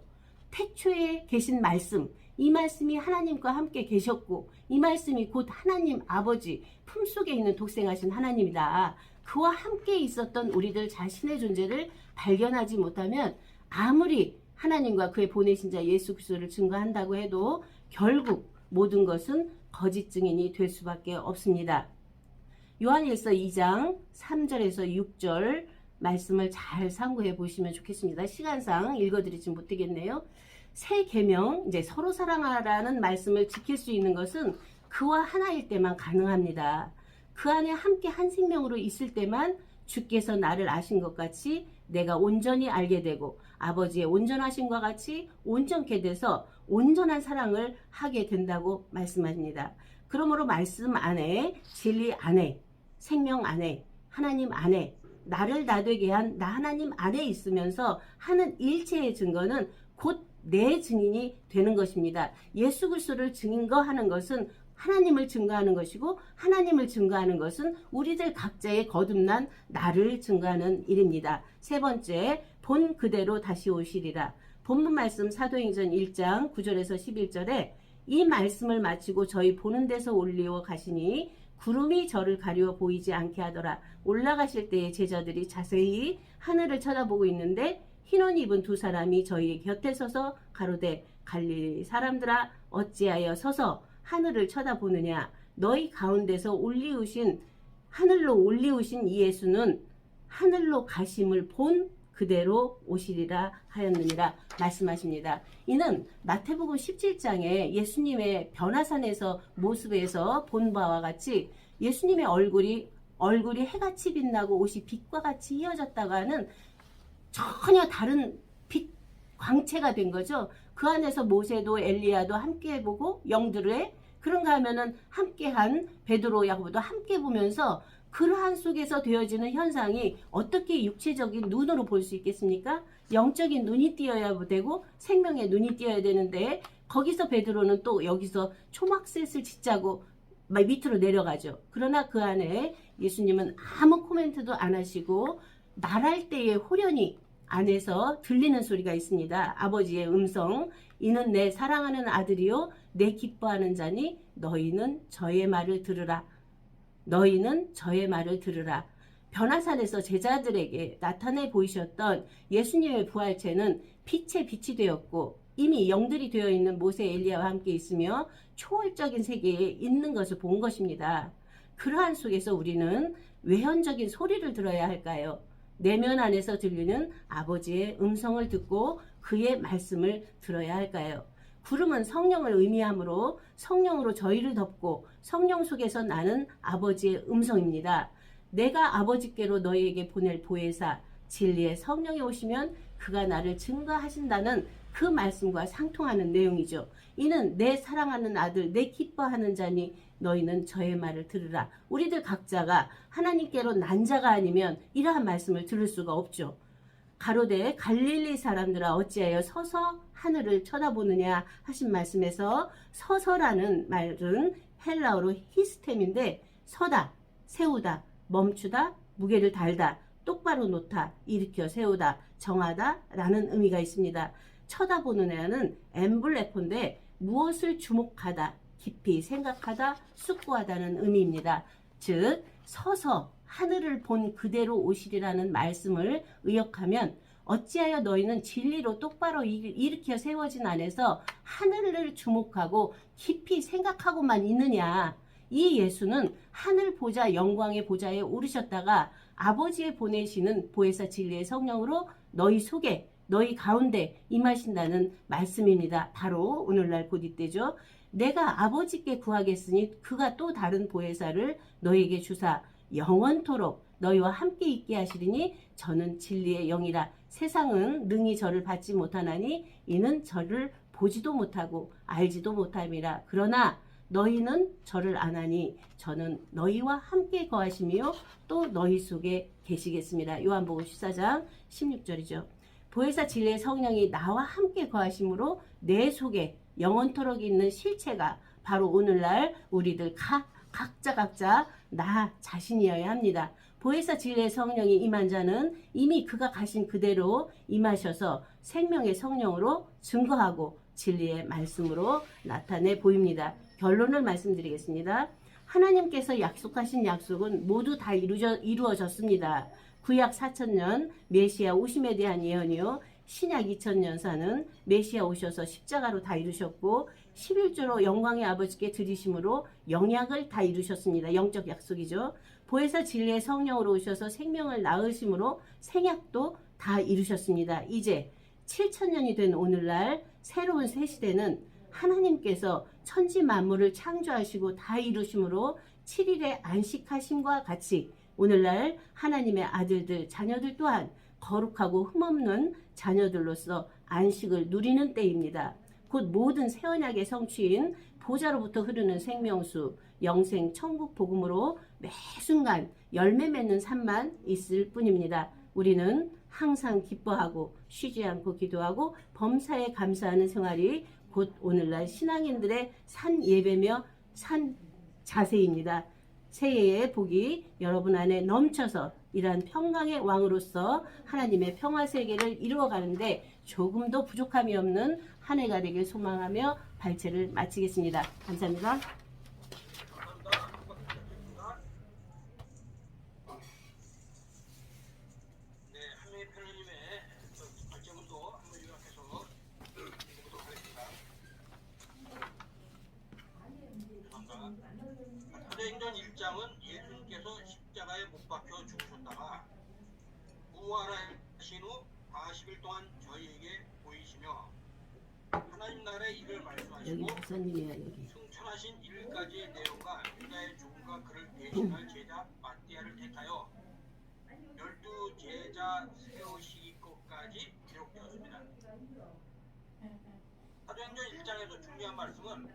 B: 태초에 계신 말씀, 이 말씀이 하나님과 함께 계셨고 이 말씀이 곧 하나님 아버지 품속에 있는 독생하신 하나님이다. 그와 함께 있었던 우리들 자신의 존재를 발견하지 못하면 아무리 하나님과 그의 보내신 자 예수 그리스도를 증거한다고 해도 결국 모든 것은 거짓 증인이 될 수밖에 없습니다. 요한일서 2장 3절에서 6절 말씀을 잘 상고해 보시면 좋겠습니다. 시간상 읽어드리지 못하겠네요. 새 계명, 이제 서로 사랑하라는 말씀을 지킬 수 있는 것은 그와 하나일 때만 가능합니다. 그 안에 함께 한 생명으로 있을 때만 주께서 나를 아신 것 같이 내가 온전히 알게 되고 아버지의 온전하심과 같이 온전케 돼서 온전한 사랑을 하게 된다고 말씀하십니다. 그러므로 말씀 안에, 진리 안에, 생명 안에, 하나님 안에 나를 나되게 한 나 하나님 안에 있으면서 하는 일체의 증거는 곧 내 증인이 되는 것입니다. 예수 그리스도를 증거하는 것은 하나님을 증거하는 것이고 하나님을 증거하는 것은 우리들 각자의 거듭난 나를 증거하는 일입니다. 세 번째, 본 그대로 다시 오시리라. 본문 말씀 사도행전 1장 9절에서 11절에 이 말씀을 마치고 저희 보는 데서 올리어 가시니 구름이 저를 가리워 보이지 않게 하더라. 올라가실 때에 제자들이 자세히 하늘을 쳐다보고 있는데 흰옷 입은 두 사람이 저희 곁에 서서 가로되 갈릴리 사람들아 어찌하여 서서 하늘을 쳐다보느냐. 너희 가운데서 하늘로 올리우신 이 예수는 하늘로 가심을 본 그대로 오시리라 하였느니라 말씀하십니다. 이는 마태복음 17장에 예수님의 변화산에서 모습에서 본 바와 같이 예수님의 얼굴이 해같이 빛나고 옷이 빛과 같이 휘어졌다고 하는 전혀 다른 빛 광채가 된 거죠. 그 안에서 모세도 엘리야도 함께 보고 영들의 그런가 하면은 함께한 베드로 야고보도 함께 보면서 그러한 속에서 되어지는 현상이 어떻게 육체적인 눈으로 볼 수 있겠습니까? 영적인 눈이 띄어야 되고 생명의 눈이 띄어야 되는데 거기서 베드로는 또 여기서 초막셋을 짓자고 밑으로 내려가죠. 그러나 그 안에 예수님은 아무 코멘트도 안 하시고 말할 때에 호련히 안에서 들리는 소리가 있습니다. 아버지의 음성, 이는 내 사랑하는 아들이요 내 기뻐하는 자니 너희는 저의 말을 들으라. 너희는 저의 말을 들으라. 변화산에서 제자들에게 나타내 보이셨던 예수님의 부활체는 빛의 빛이 되었고 이미 영들이 되어 있는 모세 엘리야와 함께 있으며 초월적인 세계에 있는 것을 본 것입니다. 그러한 속에서 우리는 외현적인 소리를 들어야 할까요? 내면 안에서 들리는 아버지의 음성을 듣고 그의 말씀을 들어야 할까요? 구름은 성령을 의미하므로 성령으로 저희를 덮고 성령 속에서 나는 아버지의 음성입니다. 내가 아버지께로 너희에게 보낼 보혜사 진리의 성령이 오시면 그가 나를 증거하신다는 그 말씀과 상통하는 내용이죠. 이는 내 사랑하는 아들 내 기뻐하는 자니 너희는 저의 말을 들으라. 우리들 각자가 하나님께로 난 자가 아니면 이러한 말씀을 들을 수가 없죠. 가로되 갈릴리 사람들아 어찌하여 서서 하늘을 쳐다보느냐 하신 말씀에서 서서라는 말은 헬라어로 히스템인데 서다, 세우다, 멈추다, 무게를 달다, 똑바로 놓다, 일으켜 세우다, 정하다 라는 의미가 있습니다. 쳐다보는 애는 엠블레포인데 무엇을 주목하다, 깊이 생각하다, 숙고하다는 의미입니다. 즉 서서 하늘을 본 그대로 오시리라는 말씀을 의역하면 어찌하여 너희는 진리로 똑바로 일으켜 세워진 안에서 하늘을 주목하고 깊이 생각하고만 있느냐. 이 예수는 하늘 보좌 영광의 보좌에 오르셨다가 아버지의 보내시는 보혜사 진리의 성령으로 너희 속에 너희 가운데 임하신다는 말씀입니다. 바로 오늘날 곧 이때죠. 내가 아버지께 구하겠으니 그가 또 다른 보혜사를 너희에게 주사 영원토록 너희와 함께 있게 하시리니 저는 진리의 영이라. 세상은 능히 저를 받지 못하나니 이는 저를 보지도 못하고 알지도 못함이라. 그러나 너희는 저를 아나니 저는 너희와 함께 거하시며 또 너희 속에 계시겠습니다. 요한복음 14장 16절이죠. 보혜사 진리의 성령이 나와 함께 거하심으로 내 속에 영원토록 있는 실체가 바로 오늘날 우리들 각자 나 자신이어야 합니다. 보혜사 진리의 성령이 임한 자는 이미 그가 가신 그대로 임하셔서 생명의 성령으로 증거하고 진리의 말씀으로 나타내 보입니다. 결론을 말씀드리겠습니다. 하나님께서 약속하신 약속은 모두 다 이루어졌습니다. 구약 4000년 메시아 오심에 대한 예언이요. 신약 2000년사는 메시아 오셔서 십자가로 다 이루셨고 11조로 영광의 아버지께 드리심으로 영약을 다 이루셨습니다. 영적 약속이죠. 보혜사 진리의 성령으로 오셔서 생명을 낳으심으로 생약도 다 이루셨습니다. 이제 7000년이 된 오늘날 새로운 새 시대는 하나님께서 천지 만물을 창조하시고 다 이루심으로 7일에 안식하심과 같이 오늘날 하나님의 아들들 자녀들 또한 거룩하고 흠없는 자녀들로서 안식을 누리는 때입니다. 곧 모든 새 언약의 성취인 보좌로부터 흐르는 생명수 영생 천국 복음으로 매 순간 열매 맺는 삶만 있을 뿐입니다. 우리는 항상 기뻐하고 쉬지 않고 기도하고 범사에 감사하는 생활이 곧 오늘날 신앙인들의 산 예배며 산 자세입니다. 새해의 복이 여러분 안에 넘쳐서 이러한 평강의 왕으로서 하나님의 평화 세계를 이루어가는데 조금도 부족함이 없는 한 해가 되길 소망하며 발제를 마치겠습니다. 감사합니다.
C: 네, 한명희 패널님의 발제문도 한번 요약해서 읽어보도록 하겠습니다. 사도행전 1장은 예수님께서 십자가에 못 박혀 죽으셨다가 부활하신 후 40일 동안 저희에게 보이시며 하나님 나라의 일을
B: 여기
C: 말씀하시고
B: 목사님이야 여기.
C: 승천하신 일까지의 내용과 유다의 죽음과 그를 대신할 제자 마띠아를 택하여 12제자 세우시기 것까지 기록되었습니다. 사도행전 1장에서 중요한 말씀은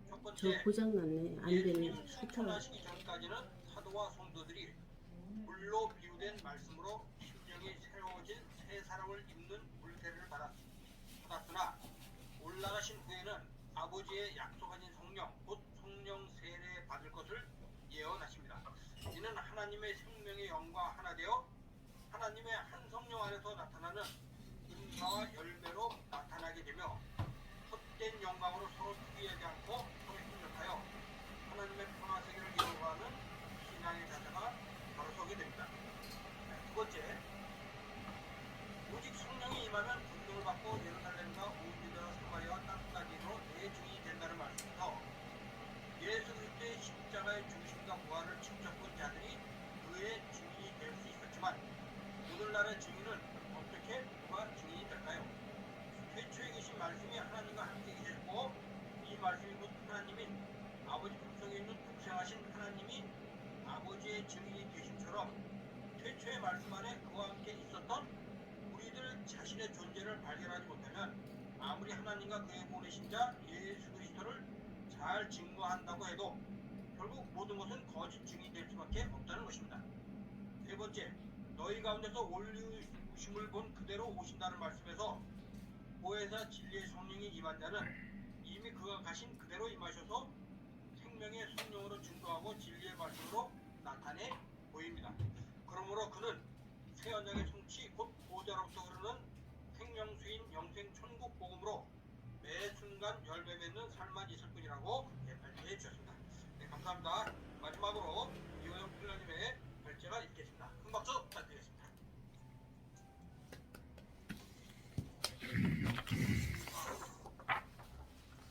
C: 첫
B: 저
C: 번째,
B: 고장났네. 안 되네.
C: 예수님
B: 슈터.
C: 승천하시기 전까지는 사도와 성도들이 물로 비유된 말씀으로 심령이 새로워진 새 사람을 입는 물태를 받았으나 올라가신 후에는 아버지의 약속하신 성령 곧 성령 세례 받을 것을 예언하십니다. 이는 하나님의 생명의 영과 하나 되어 하나님의 한 성령 안에서 나타나는 인사와 열매로 나타나게 되며 헛된 영광으로 서로 투기하지 않고 서로 협력하여 하나님의 평화 세계를 이루어가는 신앙의 자세가 바로 서게 됩니다. 두 번째, 오직 성령이 임하면 군동을 받고 예루살렘과 온 유다와 사마리아와 땅까지로 내 증인이 된다는 말씀에서 예수 그리스도의 십자가의 중심과 부활을 직접 본 자들이 그의 증인이 될 수 있었지만 오늘날의 증인은 어떻게 누가 증인이 될까요? 최초에 계신 말씀이 하나님과 함께 계셨고 이 말씀이 곧 하나님인 아버지 품속에 있는 독생하신 하나님이 아버지의 증인이 되심처럼 최초의 말씀 안에 그와 함께 있었던 우리들 자신의 존재를 발견하지 못하면 아무리 하나님과 그의 보내신 자 예수 그리스도를 잘 증거한다고 해도 결국 모든 것은 거짓 증인이 될 수밖에 없다는 것입니다. 세 번째, 너희 가운데서 올리우심을 본 그대로 오신다는 말씀에서 보혜사 진리의 성령이 임한 자는 이미 그가 가신 그대로 임하셔서 생명의 성령으로 증거하고 진리의 말씀으로 나타내 보입니다. 그러므로 그는 새 언약의 성취 곧 보좌로부터 흐르는 생명수인 영생 천국 복음으로 매 순간 열매 맺는 삶만 있을 뿐이라고 발표해 주셨습니다. 네, 감사합니다. 마지막으로 이호영 필라님의 발제가 있겠습니다. 큰 박수 부탁드리겠습니다.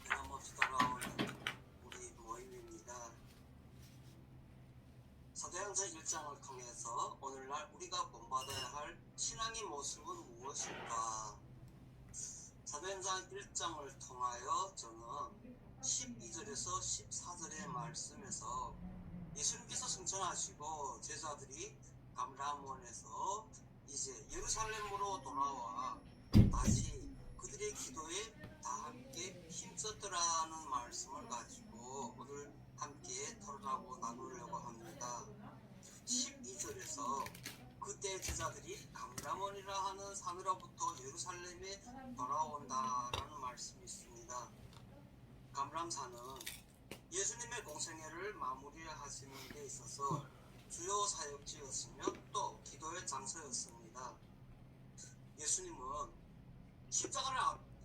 D: 변함없이 돌아오는 우리 모임입니다. 사도행전 1장을 통해서 오늘날 우리가 본받아야 할 신앙의 모습은 무엇일까? 사도행전 1장을 통하여 저는 12절에서 14절의 말씀에서 예수님께서 승천하시고 제자들이 감람원에서 이제 예루살렘으로 돌아와 다시 그들의 기도에 다 함께 힘썼더라는 말씀을 가지고 오늘 함께 토론하고 나누려고 합니다. 12절에서 그때 제자들이 감람원이라 하는 산으로부터 예루살렘에 돌아온다라는 말씀이 있습니다. 감람산은 예수님의 공생애를 마무리하시는 데 있어서 주요 사역지였으며 또 기도의 장소였습니다. 예수님은 십자가를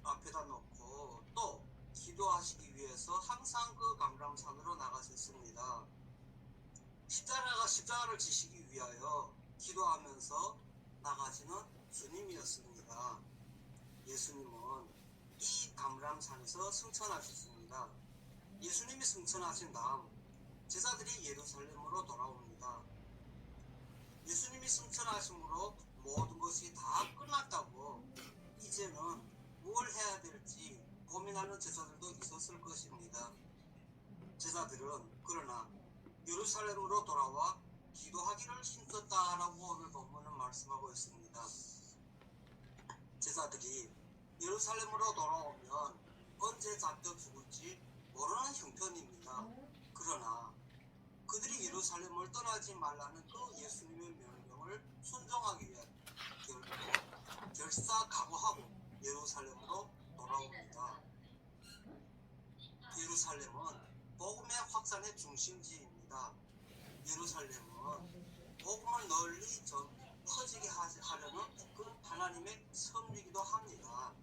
D: 앞에다 놓고 또 기도하시기 위해서 항상 그 감람산으로 나가셨습니다. 십자가를 지시기 위하여 기도하면서 나가시는 주님이었습니다. 예수님은 이 감람산에서 승천하셨습니다. 예수님이 승천하신 다음 제자들이 예루살렘으로 돌아옵니다. 예수님이 승천하심으로 모든 것이 다 끝났다고 이제는 뭘 해야 될지 고민하는 제자들도 있었을 것입니다. 제자들은 그러나 예루살렘으로 돌아와 기도하기를 힘썼다라고 오늘 본문은 말씀하고 있습니다. 제자들이 예루살렘으로 돌아오면 언제 잡혀 죽을지 모르는 형편입니다. 그러나 그들이 예루살렘을 떠나지 말라는 그 예수님의 명령을 순종하기 위해 결국 결사각오하고 예루살렘으로 돌아옵니다. 예루살렘은 복음의 확산의 중심지입니다. 예루살렘은 복음을 널리 퍼지게 하려는 그 하나님의 섭리이기도 합니다.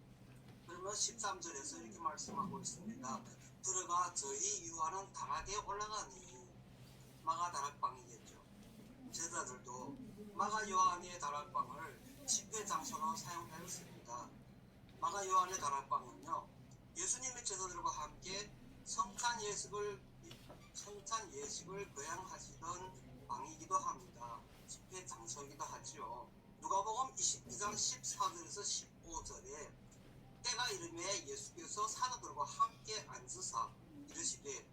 D: 그러면 13절에서 이렇게 말씀하고 있습니다. 들어가 저희 유하는 다락에 올라가니 마가 다락방이겠죠. 제자들도 마가 요한의 다락방을 집회 장소로 사용하였습니다. 마가 요한의 다락방은요, 예수님의 제자들과 함께 성찬 예식을 거행하시던 방이기도 합니다. 집회 장소이기도 하지요. 누가복음 22장 14절에서 15절에 때가 이르매 예수께서 사도들과 함께 앉으사 이르시되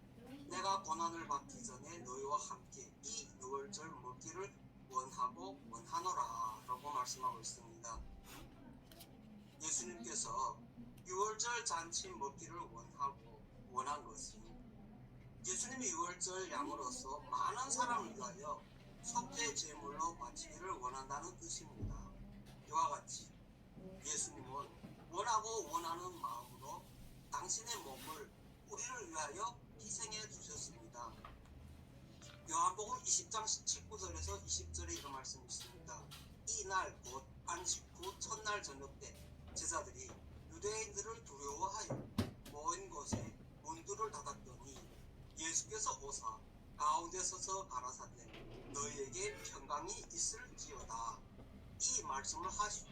D: 내가 고난을 받기 전에 너희와 함께 이 유월절 먹기를 원하고 원하노라 라고 말씀하고 있습니다. 예수님께서 유월절 잔치 먹기를 원한 것은 예수님이 유월절 양으로서 많은 사람을 위하여 속죄 제물로 바치기를 원한다는 뜻입니다. 이와 같이 예수님은 원하고 원하는 마음으로 당신의 몸을 우리를 위하여 희생해 주셨습니다. 요한복음 20장 19절에서 20절에 이런 말씀이 있습니다. 이날 곧 안식 후 첫날 저녁 때 제자들이 유대인들을 두려워하여 모인 곳에 문들을 닫았더니 예수께서 오사 가운데 서서 가라사대 너희에게 평강이 있을지어다. 이 말씀을 하시고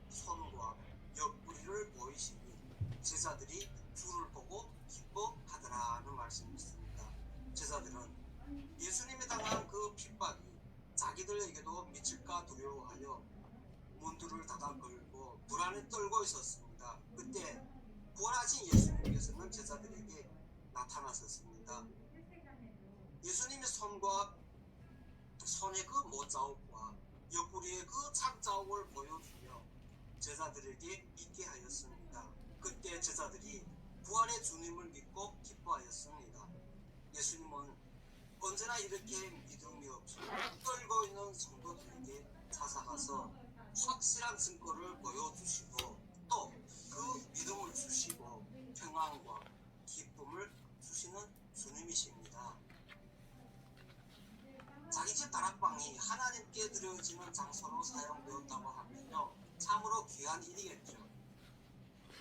D: 손과 옆구리를 보이시니 제자들이 주를 보고 기뻐하더라는 말씀이 있습니다. 제자들은 예수님이 당한 그 핍박이 자기들에게도 미칠까 두려워하여 문들을 닫아 걸고 불안에 떨고 있었습니다. 그때 부활하신 예수님께서는 제자들에게 나타나셨습니다. 예수님의 손의 그 못자국과 옆구리의 그 창자국을 보여주며 제자들에게 믿게 하였습니다. 그때 제자들이 부활의 주님을 믿고 기뻐하였습니다. 예수님은 언제나 이렇게 믿음이 없이 떨고 있는 성도들에게 찾아가서 확실한 증거를 보여주시고 또 그 믿음을 주시고 평안과 기쁨을 주시는 주님이십니다. 장소로 사용되었다고 하면요, 참으로 귀한 일이겠죠.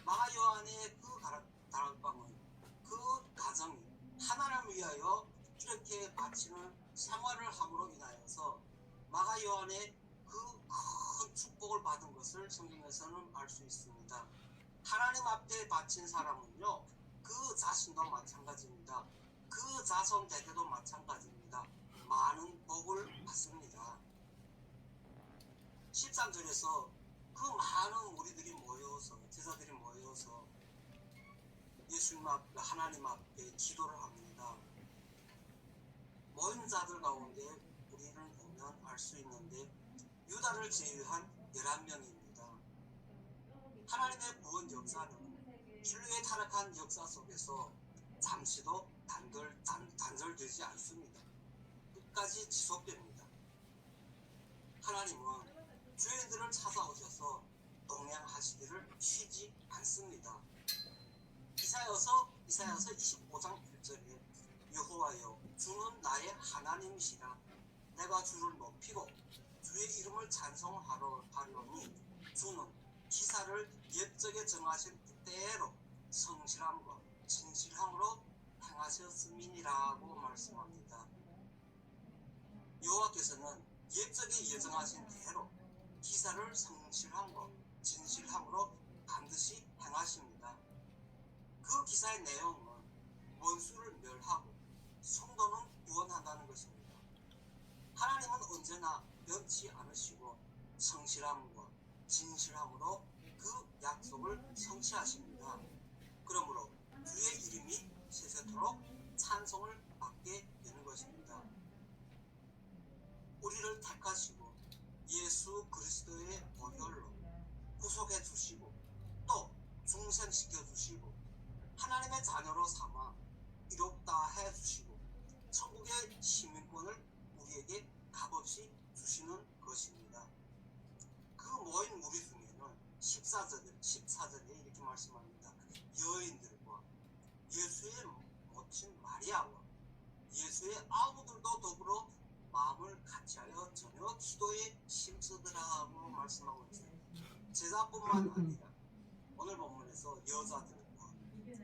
D: 마가 요한의 그 다락방은, 그 가정이 하나님을 위하여 이렇게 바치는 생활을 함으로 인하여서 마가 요한의 그 큰 축복을 받은 것을 성경에서는 알 수 있습니다. 하나님 앞에 바친 사람은요, 그 자신도 마찬가지입니다. 그 자손 대대도 마찬가지입니다. 많은 복을 받습니다. 13절에서 그 많은 우리들이 모여서, 제자들이 모여서 예수님 앞에, 하나님 앞에 기도를 합니다. 모인 자들 가운데 우리는 보면 알 수 있는데 유다를 제외한 11명입니다. 하나님의 구원 역사는 인류의 타락한 역사 속에서 잠시도 단절되지 않습니다. 끝까지 지속됩니다. 하나님은 죄인들을 찾아오셔서 동행하시기를 쉬지 않습니다. 이사야서 25장 1절에 여호와여 주는 나의 하나님이시라 내가 주를 높이고 주의 이름을 찬송하려니 주는 기사를 옛적에 정하신 때대로 성실함과 진실함으로 행하셨음이니라고 말씀합니다. 여호와께서는 옛적에 예정하신 대로 기사를 성실함과 진실함으로 반드시 행하십니다. 그 기사의 내용은 원수를 멸하고 성도는 구원한다는 것입니다. 하나님은 언제나 변치 않으시고 성실함과 진실함으로 그 약속을 성취하십니다. 그러므로 주의 이름이 세세토록 찬송을 받게 되는 것입니다. 우리를 택하시고 예수 그리스도의 보혈로 구속해 주시고 또 중생시켜 주시고 하나님의 자녀로 삼아 이롭다 해 주시고 천국의 시민권을 우리에게 값없이 주시는 것입니다. 그 모인 우리 중에는 14절에 이렇게 말씀합니다. 여인들과 예수의 모친 마리아와 예수의 아우들도 더불어 마음을 같이하여 전혀 기도에 힘쓰더라고 말씀하고 있어요. 제자뿐만 아니라 오늘 본문에서 여자들과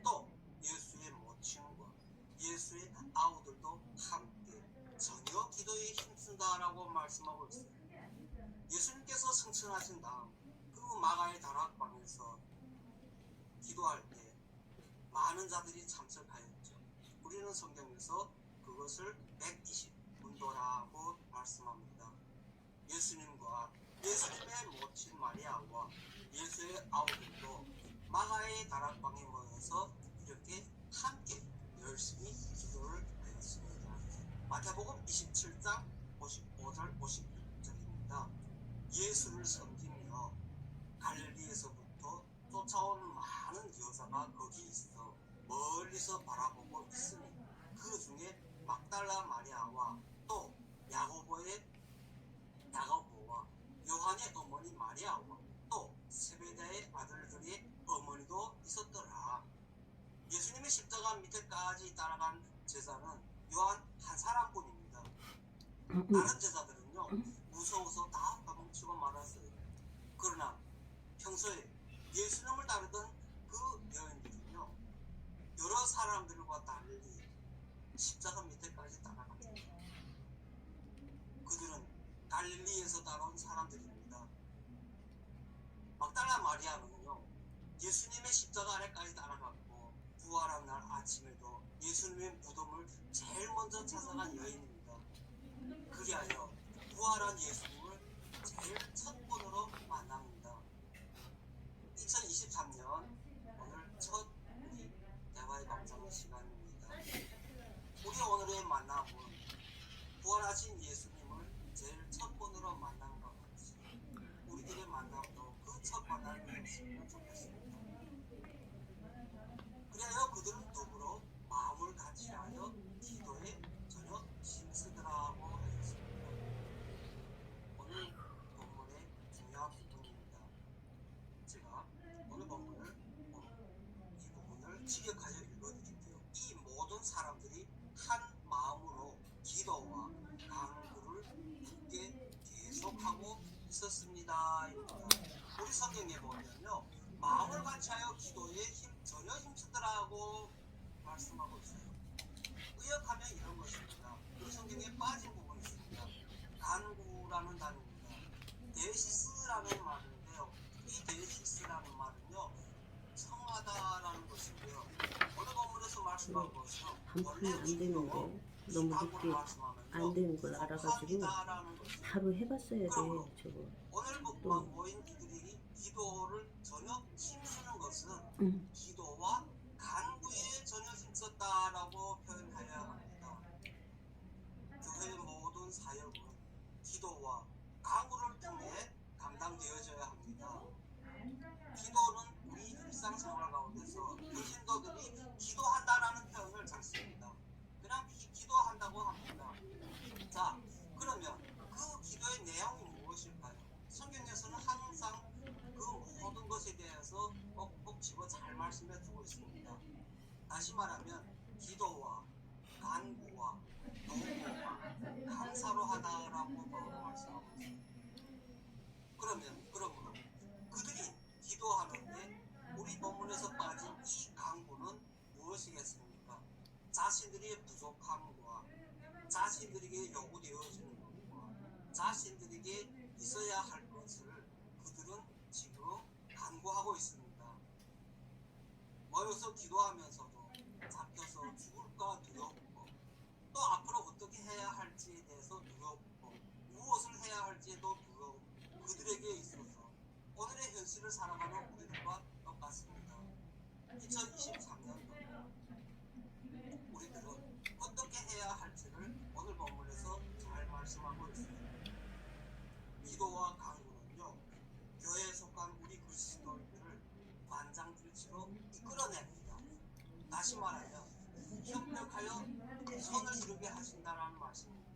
D: 또 예수의 모친과 예수의 아우들도 함께 전혀 기도에 힘쓴다라고 말씀하고 있어요. 예수님께서 승천하신 다음 그 마가의 다락방에서 기도할 때 많은 자들이 참석하였죠. 우리는 성경에서 그것을 120문도라고 말씀합니다. 예수님과 예수님의 모친 마리아와 예수의 아우들도 마가의 다락방에 모여서 이렇게 함께 열심히 기도를 하였습니다. 마태복음 27장 55절 56절입니다. 예수를 섬기며 갈릴리에서부터 쫓아온 많은 여자가 거기 있어 멀리서 바라보고 있으니 그 중에 막달라 마리아와 또 야고보와 요한의 어머니 마리아와 또 세베다의 아들들의 어머니도 있었더라. 예수님의 십자가 밑에까지 따라간 제자는 요한 한 사람뿐입니다. 다른 제자들은요 무서워서 다 도망치고 말았어요. 그러나 평소에 예수님을 따르던 그 여인들은요 여러 사람들과 달리 십자가 밑에까지 따라갑니다. 그들은 갈릴리에서 따라온 사람들입니다. 막달라 마리아는요 예수님의 십자가 아래까지 따라갔고 부활한 날 아침에도 예수님의 무덤을 제일 먼저 찾아간 여인입니다. 그리하여 부활한 예수님을 제일 첫 번으로 만납니다. 2023년 오늘 첫 우리 대화의 방송 시간입니다. 우리 오늘의 만남은 부활하신 예수님을 제일 첫 번으로 만난 것 같이 우리들의 만남도 그 첫 만남이 되었으면 좋겠습니다. 그리하여 그들은 더불어 마음을 같이하여 기도에 전혀 힘쓰더라고 하였습니다. 오늘 본문의 중요한 부분입니다. 제가 오늘 본문을 이 부분을 직역하여 읽어드릴게요. 이 모든 사람들이 한 마음으로 기도와 간구를 굳게 계속하고 합니다입니다. 우리 성경에 보면요, 마음을 같이하여 기도에 전혀 힘쓰더라고 말씀하고 있어요. 의역하면 이런 것입니다. 우리 성경에 빠진 부분이 있습니다. 간구라는 단어입니다. 데시스라는 말인데요. 이 데시스라는 말은요, 청하다라는 것이고요. 오늘 본문에서 말씀한 것은
B: 반품이 안 되는데 너무 늦게 안 되는 걸 알아가지고 바로 해봤어야 돼. 저거.
D: 오늘
B: 또.
D: 모인 이들이 기도를 전혀 힘쓰는 것은
B: 응.
D: 기도와 간구에 전혀 힘썼다라고 표현해야 합니다. 교회의 모든 사역은 기도와 간구를 통해 감당되어져야 합니다. 기도는 우리 일상생활 가운데서 교신도들이 기도한다라는 표현을 잘 씁니다. 그냥 기도한다고 합니다. 자, 그러면 그 기도의 내용이 무엇일까요? 성경에서는 항상 그 모든 것에 대해서 꼭꼭 집어 잘 말씀해 두고 있습니다. 다시 말하면 기도와 간구와 노고와 감사로 하다라고 말씀하고 있습니다. 그러므로 그들이 기도하는데 우리 본문에서 빠진 이 간구는 무엇이겠습니까? 자신들의 부족함과 자신들에게 요구되어지는 것과 자신들에게 있어야 할 것을 그들은 지금 간구하고 있습니다. 모여서 기도하면서도 잡혀서 죽을까 두렵고 또 앞으로 어떻게 해야 할지에 대해서 두렵고 무엇을 해야 할지에도 두렵고 그들에게 있어서 오늘의 현실을 살아가는 우리들과 똑같습니다. 2023년도 우리들은 어떻게 해야 할지를 오늘 본문에서 잘 말씀하고 있습니다. 기도와 간구는요, 교회에 속한 우리 그리스도인들을 관장들치로 이끌어냅니다. 다시 말하면 협력하여 선을 이루게 하신다라는 말씀입니다.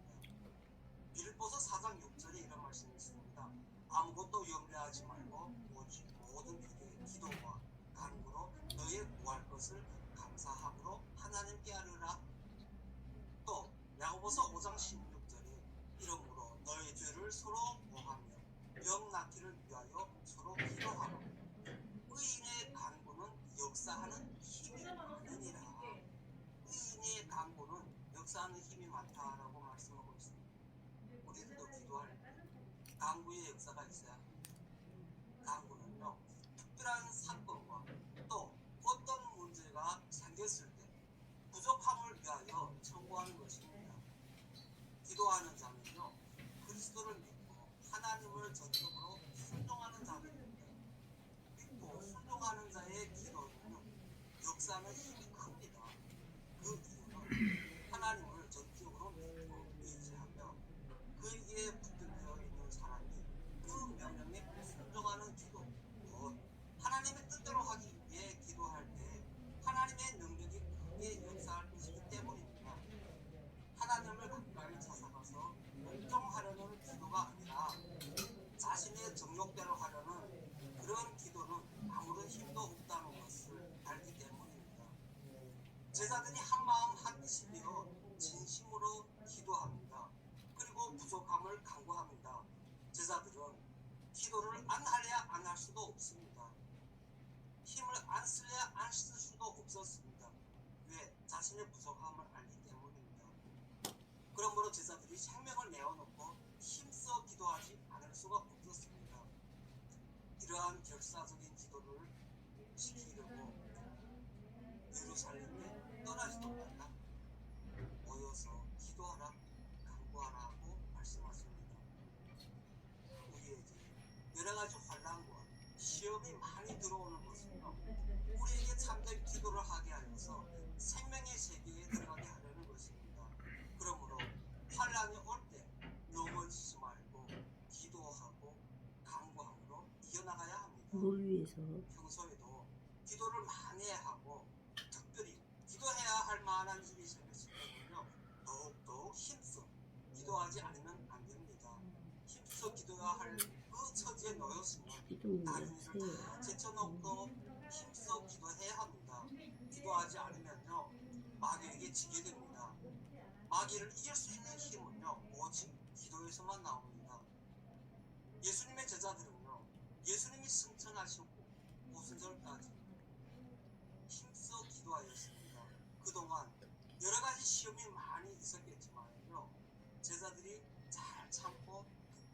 D: 빌립보서 4장 6절에 이런 말씀이 있습니다. 아무것도 염려하지 말고 오직 모든 일에 기도와 간구로 너의 구할 것을 감사함으로 하나님께 아뢰라. 또 야고보서 5장 16절에 이러므로 너의 죄를 서로 고하며 병 낫기를 위하여 서로 기도하라. 의인의 간구는 역사하는 힘이 많으니라. 의인의 간구는 역사하는 힘이 많다라고 말씀하고 있습니다. 우리들도 기도할 때 간구의 역사가 있어야 합니다. 간구는요, 특별한 사건과 또 어떤 문제가 생겼을 때 부족함을 위하여 청구하는 것입니다. 기도하는 자는요, 그리스도를 믿고 하나님을 전적으로 순종하는 자들입니다. 믿고 순종하는 자의 기도는 역사는 힘이 큽니다. 그 이유는 하나님을 전적으로 믿고 의지하며 그에게 붙들려 있는 사람이 그 명령에 순종하는 기도, 곧 하나님의 뜻대로 하기 위해 기도할 때 하나님의 능력이 크게 역사할 것이기 때문입니다. 하나님을 가까이 찾아가서 복종하려는 기도가 아니라 자신의 정욕대로 하려는 그런 기도는 아무런 힘도 없다는 것을 알기 때문입니다. 제자들이 한마음 한뜻이 되어 진심으로 기도합니다. 그리고 부족함을 간구합니다. 제자들은 기도를 안 하랴 안 할 수도 없습니다. 힘을 안 쓰랴 안 쓸 수도 없었습니다. 왜? 자신의 부족함을 알기 때문입니다. 그러므로 제자들이 생명을 내어놓고 힘써 기도하지 않을 수가 없었습니다. 이러한 결사적인 기도를 시키려고 예루살렘에 떠나지도 말라 모여서 기도하라 간구하라고 말씀하십니다. 우리에게 여러 가지 환난과 시험이 많이 들어오는 것은요, 우리에게 참된 기도를 하게 하여서 생명의 세계에 들어가게 하려는 것입니다. 그러므로 환난이 올 때 넘어지지 말고 기도하고 간구함으로 이어나가야 합니다.
B: 뭘 위해서?
D: 평소에도 기도를 많이 하고 특별히 기도해야 할 만한 일이 생겼을 때는요, 더욱더욱 힘써 기도하지 않으면 안 됩니다. 힘써 기도해야 할 그 처지에 놓였으면 다른 일을 다 제쳐놓고 힘써 기도해야 합니다. 기도하지 않으면요, 마귀에게 지게 됩니다. 마귀를 이길 수 있는 힘은요, 오직 기도에서만 나옵니다. 예수님의 제자들은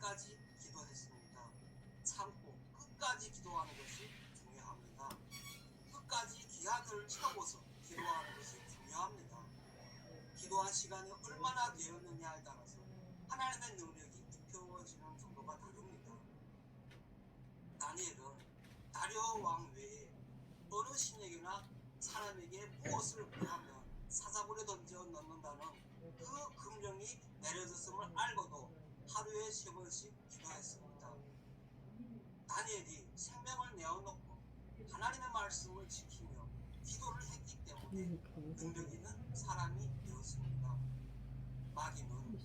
D: 끝까지 기도했습니다. 참고 끝까지 기도하는 것이 중요합니다. 끝까지 기한을 채우고서 기도하는 것이 중요합니다. 기도한 시간이 얼마나 되었느냐에 따라서 하나님의 능력이 입혀지는 정도가 다릅니다. 다니엘은 다리오 왕 외에 어느 신에게나 사람에게 무엇을 구하면 사자굴에 던져 넣는다는 그 금령이 내려졌음을 알고도 하루에 3번씩 기도했습니다. 다니엘이 생명을 내어놓고 하나님의 말씀을 지키며 기도를 했기 때문에 능력 있는 사람이 되었습니다. 마귀는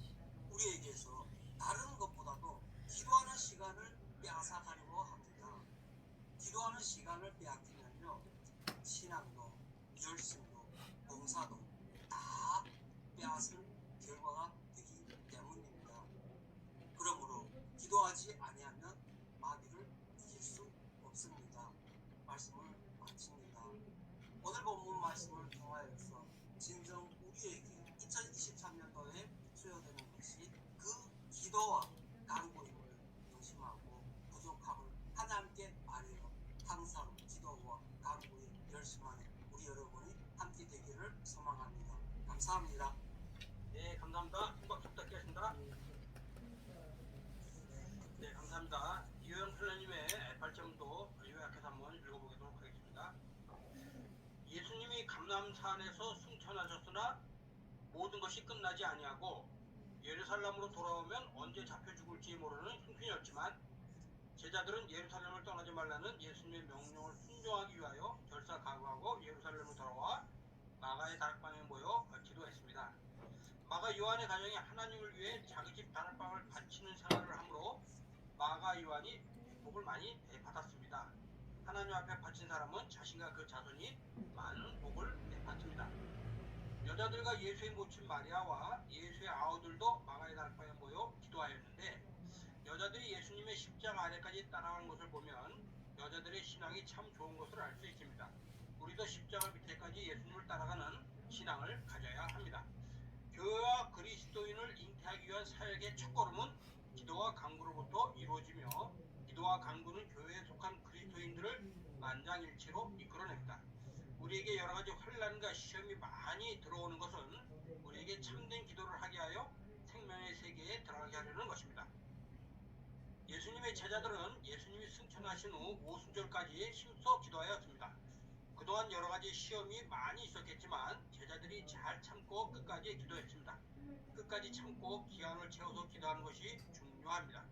D: 우리에게서 다른 것보다도 기도하는 시간을 빼앗아가려고 합니다. 기도하는 시간을 빼앗기면요, 신앙도, 열심도, 봉사도 다 빼앗을 결과가 되기 때문입니다. 그러므로 기도하지 아니하면 마귀를 이길 수 없습니다. 말씀을 마칩니다. 오늘 본문 말씀을 통하여서 진정 우리에게 2023년도에 수여되는 것이 그 기도와 간구임을 명심하고 부족함을 하나님께 아뢰어 항상 기도와 간구에 열심하는 우리 여러분이 함께 되기를 소망합니다. 감사합니다.
C: 네, 감사합니다. 한박 부탁드리겠습니다. 네, 감사합니다. 이효영 선생님의 발전도 요약해서 한번 읽어보도록 하겠습니다. 예수님이 감람산에서 승천하셨으나 모든 것이 끝나지 아니하고 예루살렘으로 돌아오면 언제 잡혀 죽을지 모르는 형편이었지만 제자들은 예루살렘을 떠나지 말라는 예수님의 명령을 순종하기 위하여 결사각오하고 예루살렘으로 돌아와 마가의 다락방에 모여 기도했습니다. 마가 요한의 가정이 하나님을 위해 자기 집 다락방을 바치는 생활을 하므로 마가 요한이 복을 많이 받았습니다. 하나님 앞에 바친 사람은 자신과 그 자손이 많은 복을 받습니다. 여자들과 예수의 모친 마리아와 예수의 아우들도 마가의 다락방에 모여 기도하였는데 여자들이 예수님의 십자가 아래까지 따라가는 것을 보면 여자들의 신앙이 참 좋은 것을 알 수 있습니다. 우리도 십자가 밑에까지 예수님을 따라가는 신앙을 가져야 합니다. 교회와 그리스도인을 잉태하기 위한 사역의 첫걸음은 기도와 간구로부터 이루어지며 기도와 간구는 교회에 속한 그리스도인들을 만장일치로 이끌어냅니다. 우리에게 여러 가지 환난과 시험이 많이 들어오는 것은 우리에게 참된 기도를 하게 하여 생명의 세계에 들어가게 하려는 것입니다. 예수님의 제자들은 예수님이 승천하신 후 오순절까지 힘써 기도하였습니다. 그동안 여러 가지 시험이 많이 있었겠지만 제자들이 잘 참고 끝까지 기도했습니다. 끝까지 참고 기한을 채워서 기도하는 것이 중요합니다.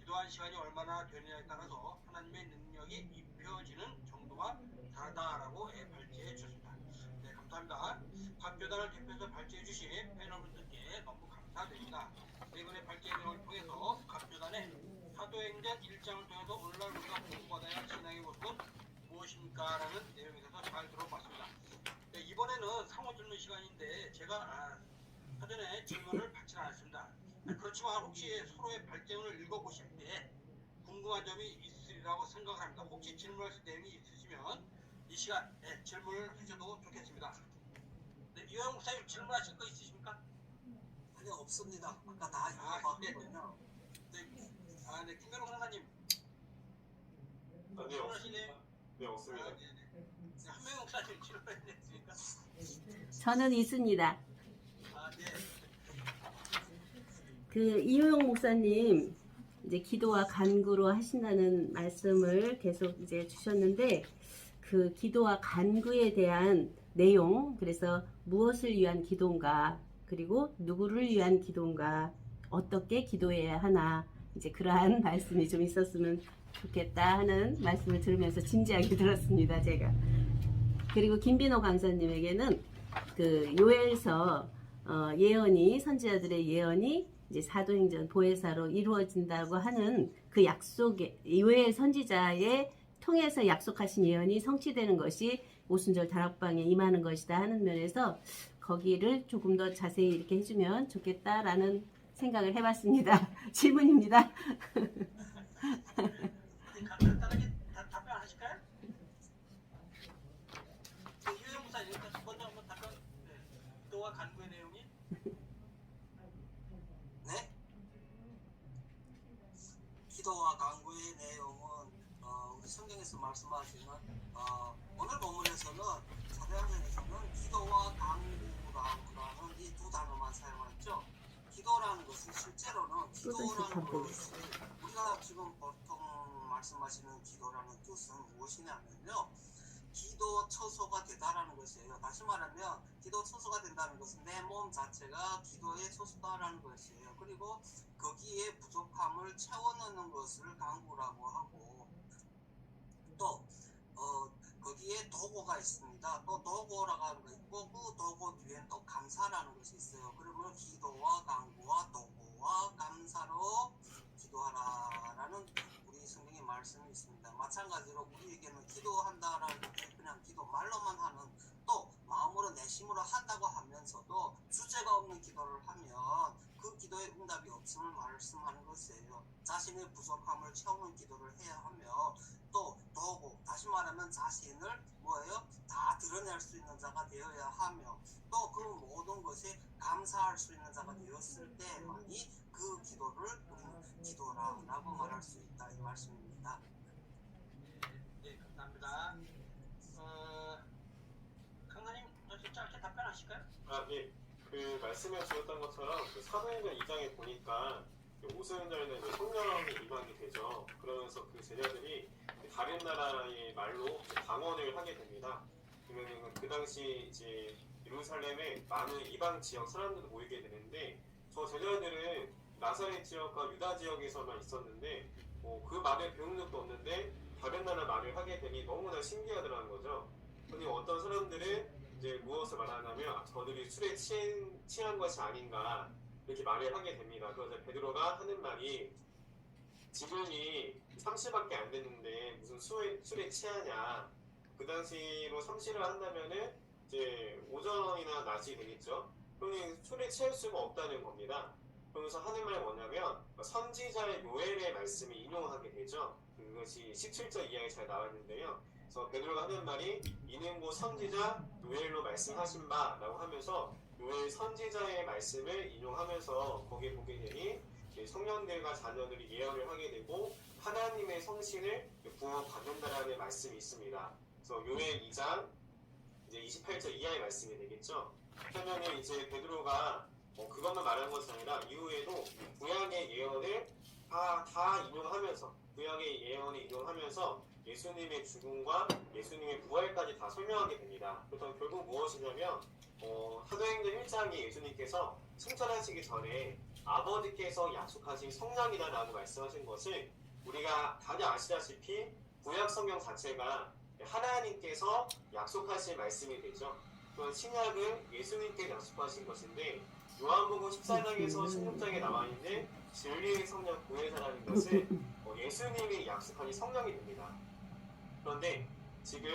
C: 기도한 시간이 얼마나 되느냐에 따라서 하나님의 능력이 입혀지는 정도가 다르다라고 발제해 주셨습니다. 네, 감사합니다. 곽교단을 대표해서 발제해 주신 패널분들께 너무 감사드립니다. 이번에 발제 내용을 통해서 곽교단의 사도행전 1장을 통해서 오늘날 우리가 공부받아야 할 신앙의 모습은 무엇입니까? 라는 내용에 대해서 잘 들어봤습니다. 네, 이번에는 상호 질문 시간인데 제가 사전에 질문을 받지는 않았습니다. 그렇지만 혹시 서로의 발제문을 읽어보실 때 궁금한 점이 있으리라고 생각을 합니다. 혹시 질문하실 내용이 있으시면 이 시간 질문을 하셔도 좋겠습니다. 네, 이호영 목사님 질문하실 거 있으십니까?
D: 아니, 없습니다. 아까 다 읽어봤거든요.
C: 네, 김현우 강사님
E: 네,
C: 질문하시네요.
E: 네, 없습니다.
C: 네네. 한명 목사님 질문했습니까?
B: 저는 있습니다.
C: 네.
B: 그 이효영 목사님 이제 기도와 간구로 하신다는 말씀을 계속 이제 주셨는데 그 기도와 간구에 대한 내용, 그래서 무엇을 위한 기도인가, 그리고 누구를 위한 기도인가, 어떻게 기도해야 하나, 이제 그러한 말씀이 좀 있었으면 좋겠다 하는 말씀을 들으면서 진지하게 들었습니다, 제가. 그리고 김빈호 강사님에게는 그 요엘서 예언이, 선지자들의 예언이 이제 사도행전 보혜사로 이루어진다고 하는 그 약속에, 요엘 선지자의 통해서 약속하신 예언이 성취되는 것이 오순절 다락방에 임하는 것이다 하는 면에서 거기를 조금 더 자세히 이렇게 해주면 좋겠다라는 생각을 해봤습니다. 질문입니다.
C: 간단하게 답변하실까요? 이효영 목사님 먼저 한번 답변. 기도와 간구의 내용이
D: 네? 기도와 간구의 내용은 우리 성경에서 말씀하시는 오늘 본문에서는 사도행전에서는 기도와 간구라는 이 두 단어만 사용했죠. 기도라는 것은 실제로는 기도라는 것이 우리가 지금 보통 말씀하시는 기도라는 뜻은 무엇이냐면요. 기도 처소가 되다라는 것이에요. 다시 말하면 기도 처소가 된다는 것은 내 몸 자체가 기도의 처소다라는 것이에요. 그리고 거기에 부족함을 채워넣는 것을 간구라고 하고 또 거기에 도구가 있습니다. 또 도구라고 하는 거 있고 그 도구 뒤에 또 감사라는 것이 있어요. 그러면 기도와 간구와 도구와 감사로 기도하라라는 우리 성경의 말씀이 있습니다. 마찬가지로 우리에게는 기도한다라는 게 그냥 기도 말로만 하는 또 마음으로 내심으로 한다고 하면서도 주제가 없는 기도를 하면 그 기도의 응답이 없음을 말씀하는 것이에요. 자신의 부족함을 채우는 기도를 해야 하며 또 도구 다시 말하면 자신을 뭐예요? 다 드러낼 수 있는 자가 되어야 하며 또 그 모든 것에 감사할 수 있는 자가 되었을 때만이 그 기도를 우리는 기도라고 말할 수 있다 이 말씀입니다.
C: 네, 감사합니다. 강사님, 좀 짧게 답변하실까요?
E: 예. 그 말씀해 주셨던 것처럼 그 사도행전 2장에 보니까 오순절에는 이제 성령이 임하게 되죠. 그러면서 그 제자들이 다른 나라의 말로 방언을 하게 됩니다. 그러면 그 당시 이제 예루살렘에 많은 이방 지역 사람들도 모이게 되는데 저 제자들은 나사렛 지역과 유다 지역에서만 있었는데 그 말을 배운 적도 없는데 다른 나라 말을 하게 되니 너무나 신기하더라는 거죠. 근데 어떤 사람들은 이제 무엇을 말하냐면 저들이 술에 취한 것이 아닌가 이렇게 말을 하게 됩니다. 그래서 베드로가 하는 말이 지금이 3시밖에 안 됐는데 무슨 술에 취하냐. 그 당시로 3시를 한다면은 이제 오전이나 낮이 되겠죠. 그러니 술에 취할 수가 없다는 겁니다. 그러면서 하는 말이 뭐냐면 선지자의 요엘의 말씀을 인용하게 되죠. 그것이 17절 이하에 잘 나와 있는데요. 그래서 베드로가 하는 말이 이는 곧 선지자 요엘로 말씀하신 바라고 하면서 요엘 선지자의 말씀을 인용하면서 거기에 보게 되니 성령들과 자녀들이 예언을 하게 되고 하나님의 성신을 부어받는다라는 말씀이 있습니다. 그래서 요엘 2장 이제 28절 이하의 말씀이 되겠죠. 그러면 이제 베드로가 그것만 말하는 것이 아니라 이후에도 구약의 예언을 다 인용하면서 구약의 예언을 인용하면서 예수님의 죽음과 예수님의 부활까지 다 설명하게 됩니다. 그래서 결국 무엇이냐면 사도행전 1장에 예수님께서 승천하시기 전에 아버지께서 약속하신 성령이다라고 말씀하신 것을 우리가 다들 아시다시피 구약 성경 자체가 하나님께서 약속하신 말씀이 되죠. 그건 신약은 예수님께 약속하신 것인데 요한복음 14장에서 16장에 나와 있는 진리의 성령 보혜사라는 것은 예수님이 약속하신 성령이 됩니다. 그런데 지금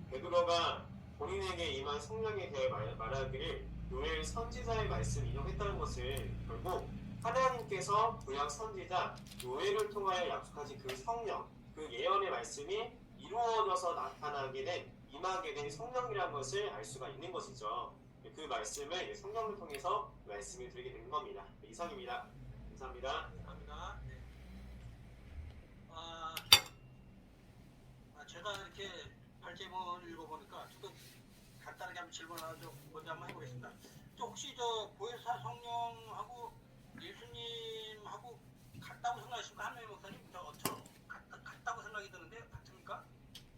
E: 베드로가 본인에게 임한 성령에 대해 말하기를 요엘 선지자의 말씀 인용했다는 것을 결국 하나님께서 구약 선지자 요엘을 통하여 약속하신 그 성령, 그 예언의 말씀이 이루어져서 나타나게 된 임하게 된 성령이라는 것을 알 수가 있는 것이죠. 그 말씀을 성령을 통해서 말씀을 드리게 되는 겁니다. 이상입니다. 감사합니다.
C: 감사합니다. 네. 제가 이렇게 발제문을 읽어보니까 조금 간단하게 한번 질문을 먼저 한번 해보겠습니다. 혹시 보혜사 성령하고 예수님하고 같다고 생각하십니까? 한명희 목사님? 저처럼 같다고 생각이 드는데 같습니까?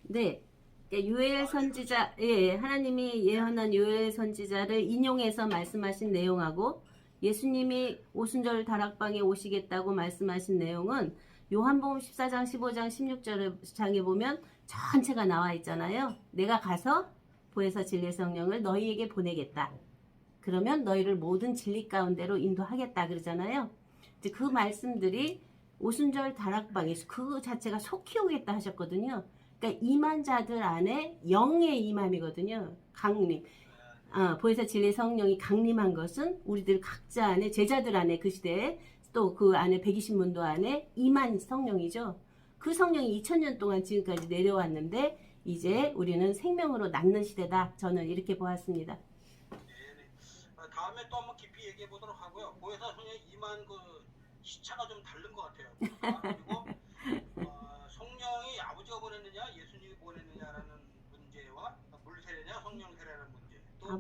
B: 네. 그러니까 요엘 선지자, 하나님이 예언한 요엘 선지자를 인용해서 말씀하신 내용하고 예수님이 오순절 다락방에 오시겠다고 말씀하신 내용은 요한복음 14장, 15장, 16장에 보면 전체가 나와 있잖아요. 내가 가서 보혜사 진리의 성령을 너희에게 보내겠다. 그러면 너희를 모든 진리 가운데로 인도하겠다 그러잖아요. 이제 그 말씀들이 오순절 다락방에서 그 자체가 속히 오겠다 하셨거든요. 그러니까 임한 자들 안에 영의 임함이거든요. 강림. 보혜사 진리의 성령이 강림한 것은 우리들 각자 안에 제자들 안에 그 시대에 또 그 안에 120문도 안에 임한 성령이죠. 그 성령이 2000년 동안 지금까지 내려왔는데 이제 우리는 생명으로 낳는 시대다. 저는 이렇게 보았습니다.
C: 네. 다음에 또 한번 깊이 얘기해 보도록 하고요. 보혜사 성령이 임한 그 시차가 좀 다른 것 같아요. 그리고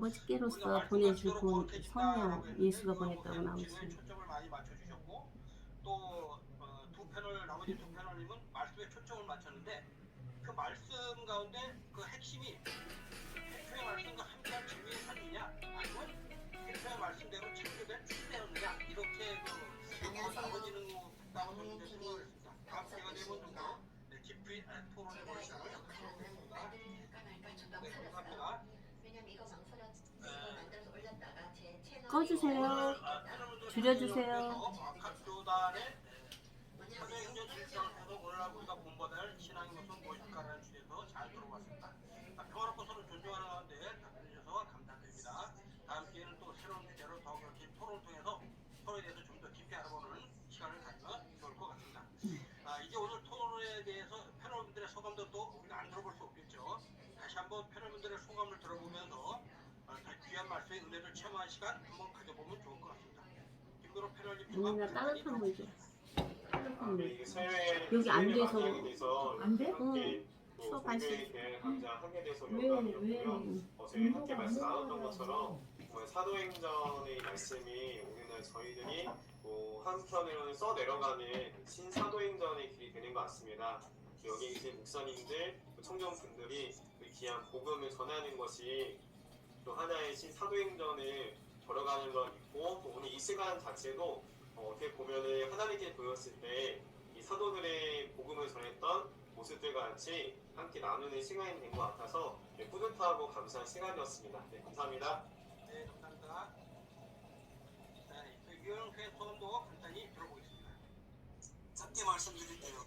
B: 아버지께로서 보내주신 성령 예수가 보냈다고 나오지.
C: 초점을 많이 맞춰주셨고 또 나머지 두 패널님은 말씀에 초점을 맞췄는데 그 말씀 가운데 그 핵심이 태초의 말씀과 함께한 진리의 삶이냐 아니면 태초의 말씀대로 창조된 추대였느냐 이렇게 나머지는 나머지 문제 생각을 했습니다. 다음 기회가 되면 좀 더 깊이 토론해 볼 시간을 갖겠습니다. 네, 감사합니다.
B: 꺼주세요. 줄여주세요.
C: 각 교단의 사도행전 1장에서 오늘날 우리가 본받아야 할 신앙의 것은 무엇일까라는 주제에서 잘 들어봤습니다. 평화롭고 서로 존중하는 가운데 답변해 주셔서 감사드립니다. 다음 기회는 또 새로운 주제로 더 얽힌 토론을 통해서 서로에 대해서 좀 더 깊이 알아보는 시간을 가지면 좋을 것 같습니다. 이제 오늘 토론에 대해서 패널분들의 소감도 또 우리가 안 들어볼 수 없겠죠. 다시 한번 패널분들의 소감을 들어보면서 귀한 말씀의 은혜를 체험하는 시간 한번 가져보면 좋을 것 같습니다. 김도로 패널님 소감
B: 언니가 따뜻한 물 줘. 따뜻한 물.
E: 이게 사회
B: 여기 안 돼서.
E: 돼서
B: 안 돼?
E: 함께
B: 추워, 반씩.
E: 대회 강좌하게 돼서 영광이었고요. 저희 함께 말씀 나눴던 것처럼 사도행전의 말씀이 오늘날 저희들이 한편으로는 써내려가는 신사도행전의 길이 되는 것 같습니다. 여기 계신 목사님들, 청년분들이 그 귀한 복음을 전하는 것이 또 하나의 신사도행전을 걸어가는 것 있고 또 오늘 이 시간 자체도 어떻게 보면은 하나님께 보였을 때 이 사도들의 복음을 전했던 모습들과 같이 함께 나누는 시간이 된 것 같아서 뿌듯하고 감사한 시간이었습니다. 네, 감사합니다.
C: 네, 감사합니다. 네, 유영회 소감도 간단히 들어보겠습니다.
D: 짧게 말씀드릴게요.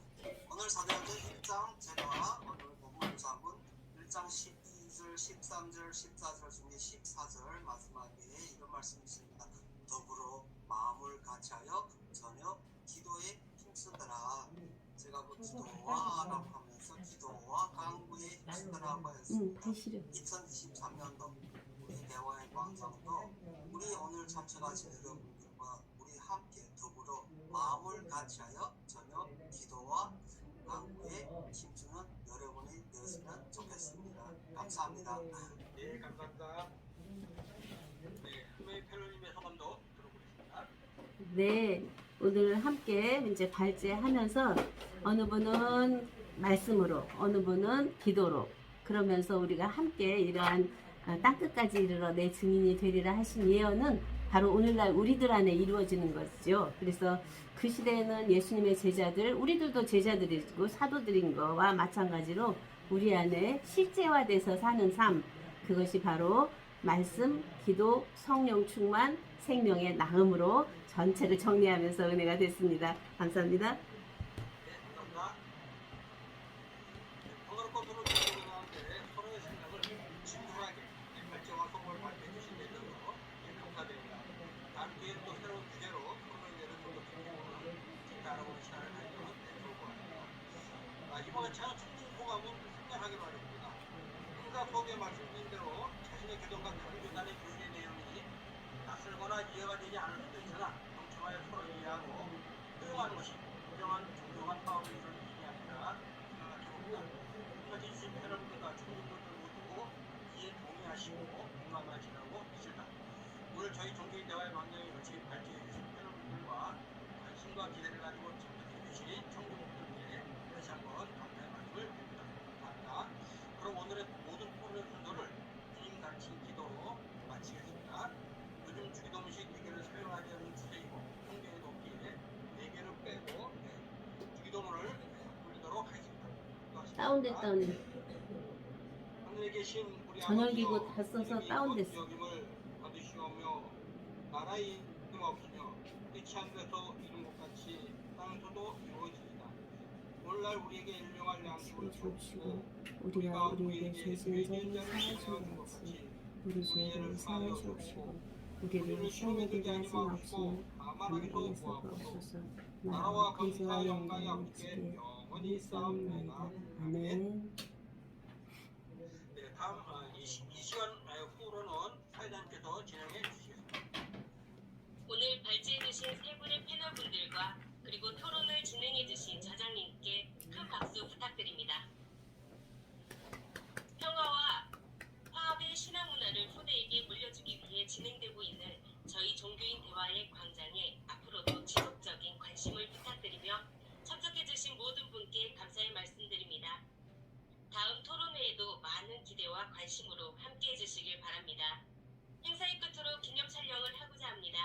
D: 오늘 사도행전 1장 제가 오늘 본문 잡은 1장 12절, 13절, 14절 중에 14절 마지막에 이런 말씀이 있습니다. 더불어 마음을 같이하여 전혀 기도에 힘쓰더라. 제가 그 기도와라고 하면서 기도와 강구에 힘쓰더라고 했습니다. 2023년도 우리 대화의 광장도 우리 오늘 참석하신 여러분들과 우리 함께 더불어 마음을 같이하여 전혀 기도와 강구에 힘쓰는 여러분이 되었으면 좋겠습니다. 감사합니다.
C: 네, 감사합니다. 네, 한명의 패널님의 소감도 들어보겠습니다.
B: 네, 오늘 함께 이제 발제하면서 어느 분은 말씀으로, 어느 분은 기도로 그러면서 우리가 함께 이러한 땅끝까지 이르러 내 증인이 되리라 하신 예언은 바로 오늘날 우리들 안에 이루어지는 거죠. 그래서 그 시대에는 예수님의 제자들, 우리들도 제자들이고 사도들인 거와 마찬가지로 우리 안에 실제화돼서 사는 삶, 그것이 바로 말씀, 기도, 성령 충만, 생명의 나음으로 전체를 정리하면서 은혜가 됐습니다. 감사합니다.
C: 네, 감사합니다. 평화롭고 서로 존중하는 가운데 서로의 생각을 진솔하게 발제와 성공을 발표해 주신 데 있어서 감사드립니다. 다음 기회는 또 새로운 주제로 서로에 대해서 좀더 깊이 보는, 깊이 알아보는 시간을 가지면 좋을 것 같습니다. 이번에 참 충분 소감은 생략하기로 하렵니다. 항상 소개 말씀드린 대로 자신의 교동과 다른 교단의 교리의 내용이 낯설거나 이해가 되지 않을 수도 있으나 동참하여 서로 이해하고 수용하는 것이 공정한 존경한 파업의 이런 의미합니다. 생각해봅니다. 끝까지 주신 패널분들과 청중분들 모두 이에 동의하시고 공감하시라고 믿습니다. 오늘 저희 종교인 대화의 방향에 같이 발제해 주신 패널분들과 관심과 기대를 가지고 참석해 주신 청중분들께 다시 한번 감사의 말씀을 드립니다. 감사합니다. 그럼 오늘의 모든 토론의 순서를 주님 가르친 기도로 마치겠습니다. 요즘 주기도 음식 4개를 사용하지 않는 추세이고 성경에 돕기에 4개를 빼고 주기도문을 돌리도록 하겠습니다.
B: 다운됐다니.
C: 하늘에 계신 우리
B: 전열기구
C: 아버지여,
B: 다 써서
C: 이름이
B: 다운됐어.
C: 거듭여김을 받으시오며 나라의 이름 없으며 뜻이 하늘에서 이룬 것 같이 땅에서도 이루어지리이다. 오늘날 우리에게 일용할 양식을 주옵시고
B: 우리가 우리에게 죄진 자를 사하신 것 같이 우리 죄를 사하여 주옵시고 우리를 시험에 들게 하지 마옵시며 만왕에서 없소서. 나라와 권세와 영광이 아버지께 영원히 싸움나이다. 아멘.
C: 네, 다음 이 시간 후로는 사회자님께서 진행해 주시겠습니다.
A: 오늘 발제해주신 세 분의 패널분들과 그리고 토론을 진행해주신 자장님께 큰 박수 부탁드립니다. 평화와 화합의 신앙 문화를 후대에게 관심으로 함께해 주시길 바랍니다. 행사의 끝으로 기념 촬영을 하고자 합니다.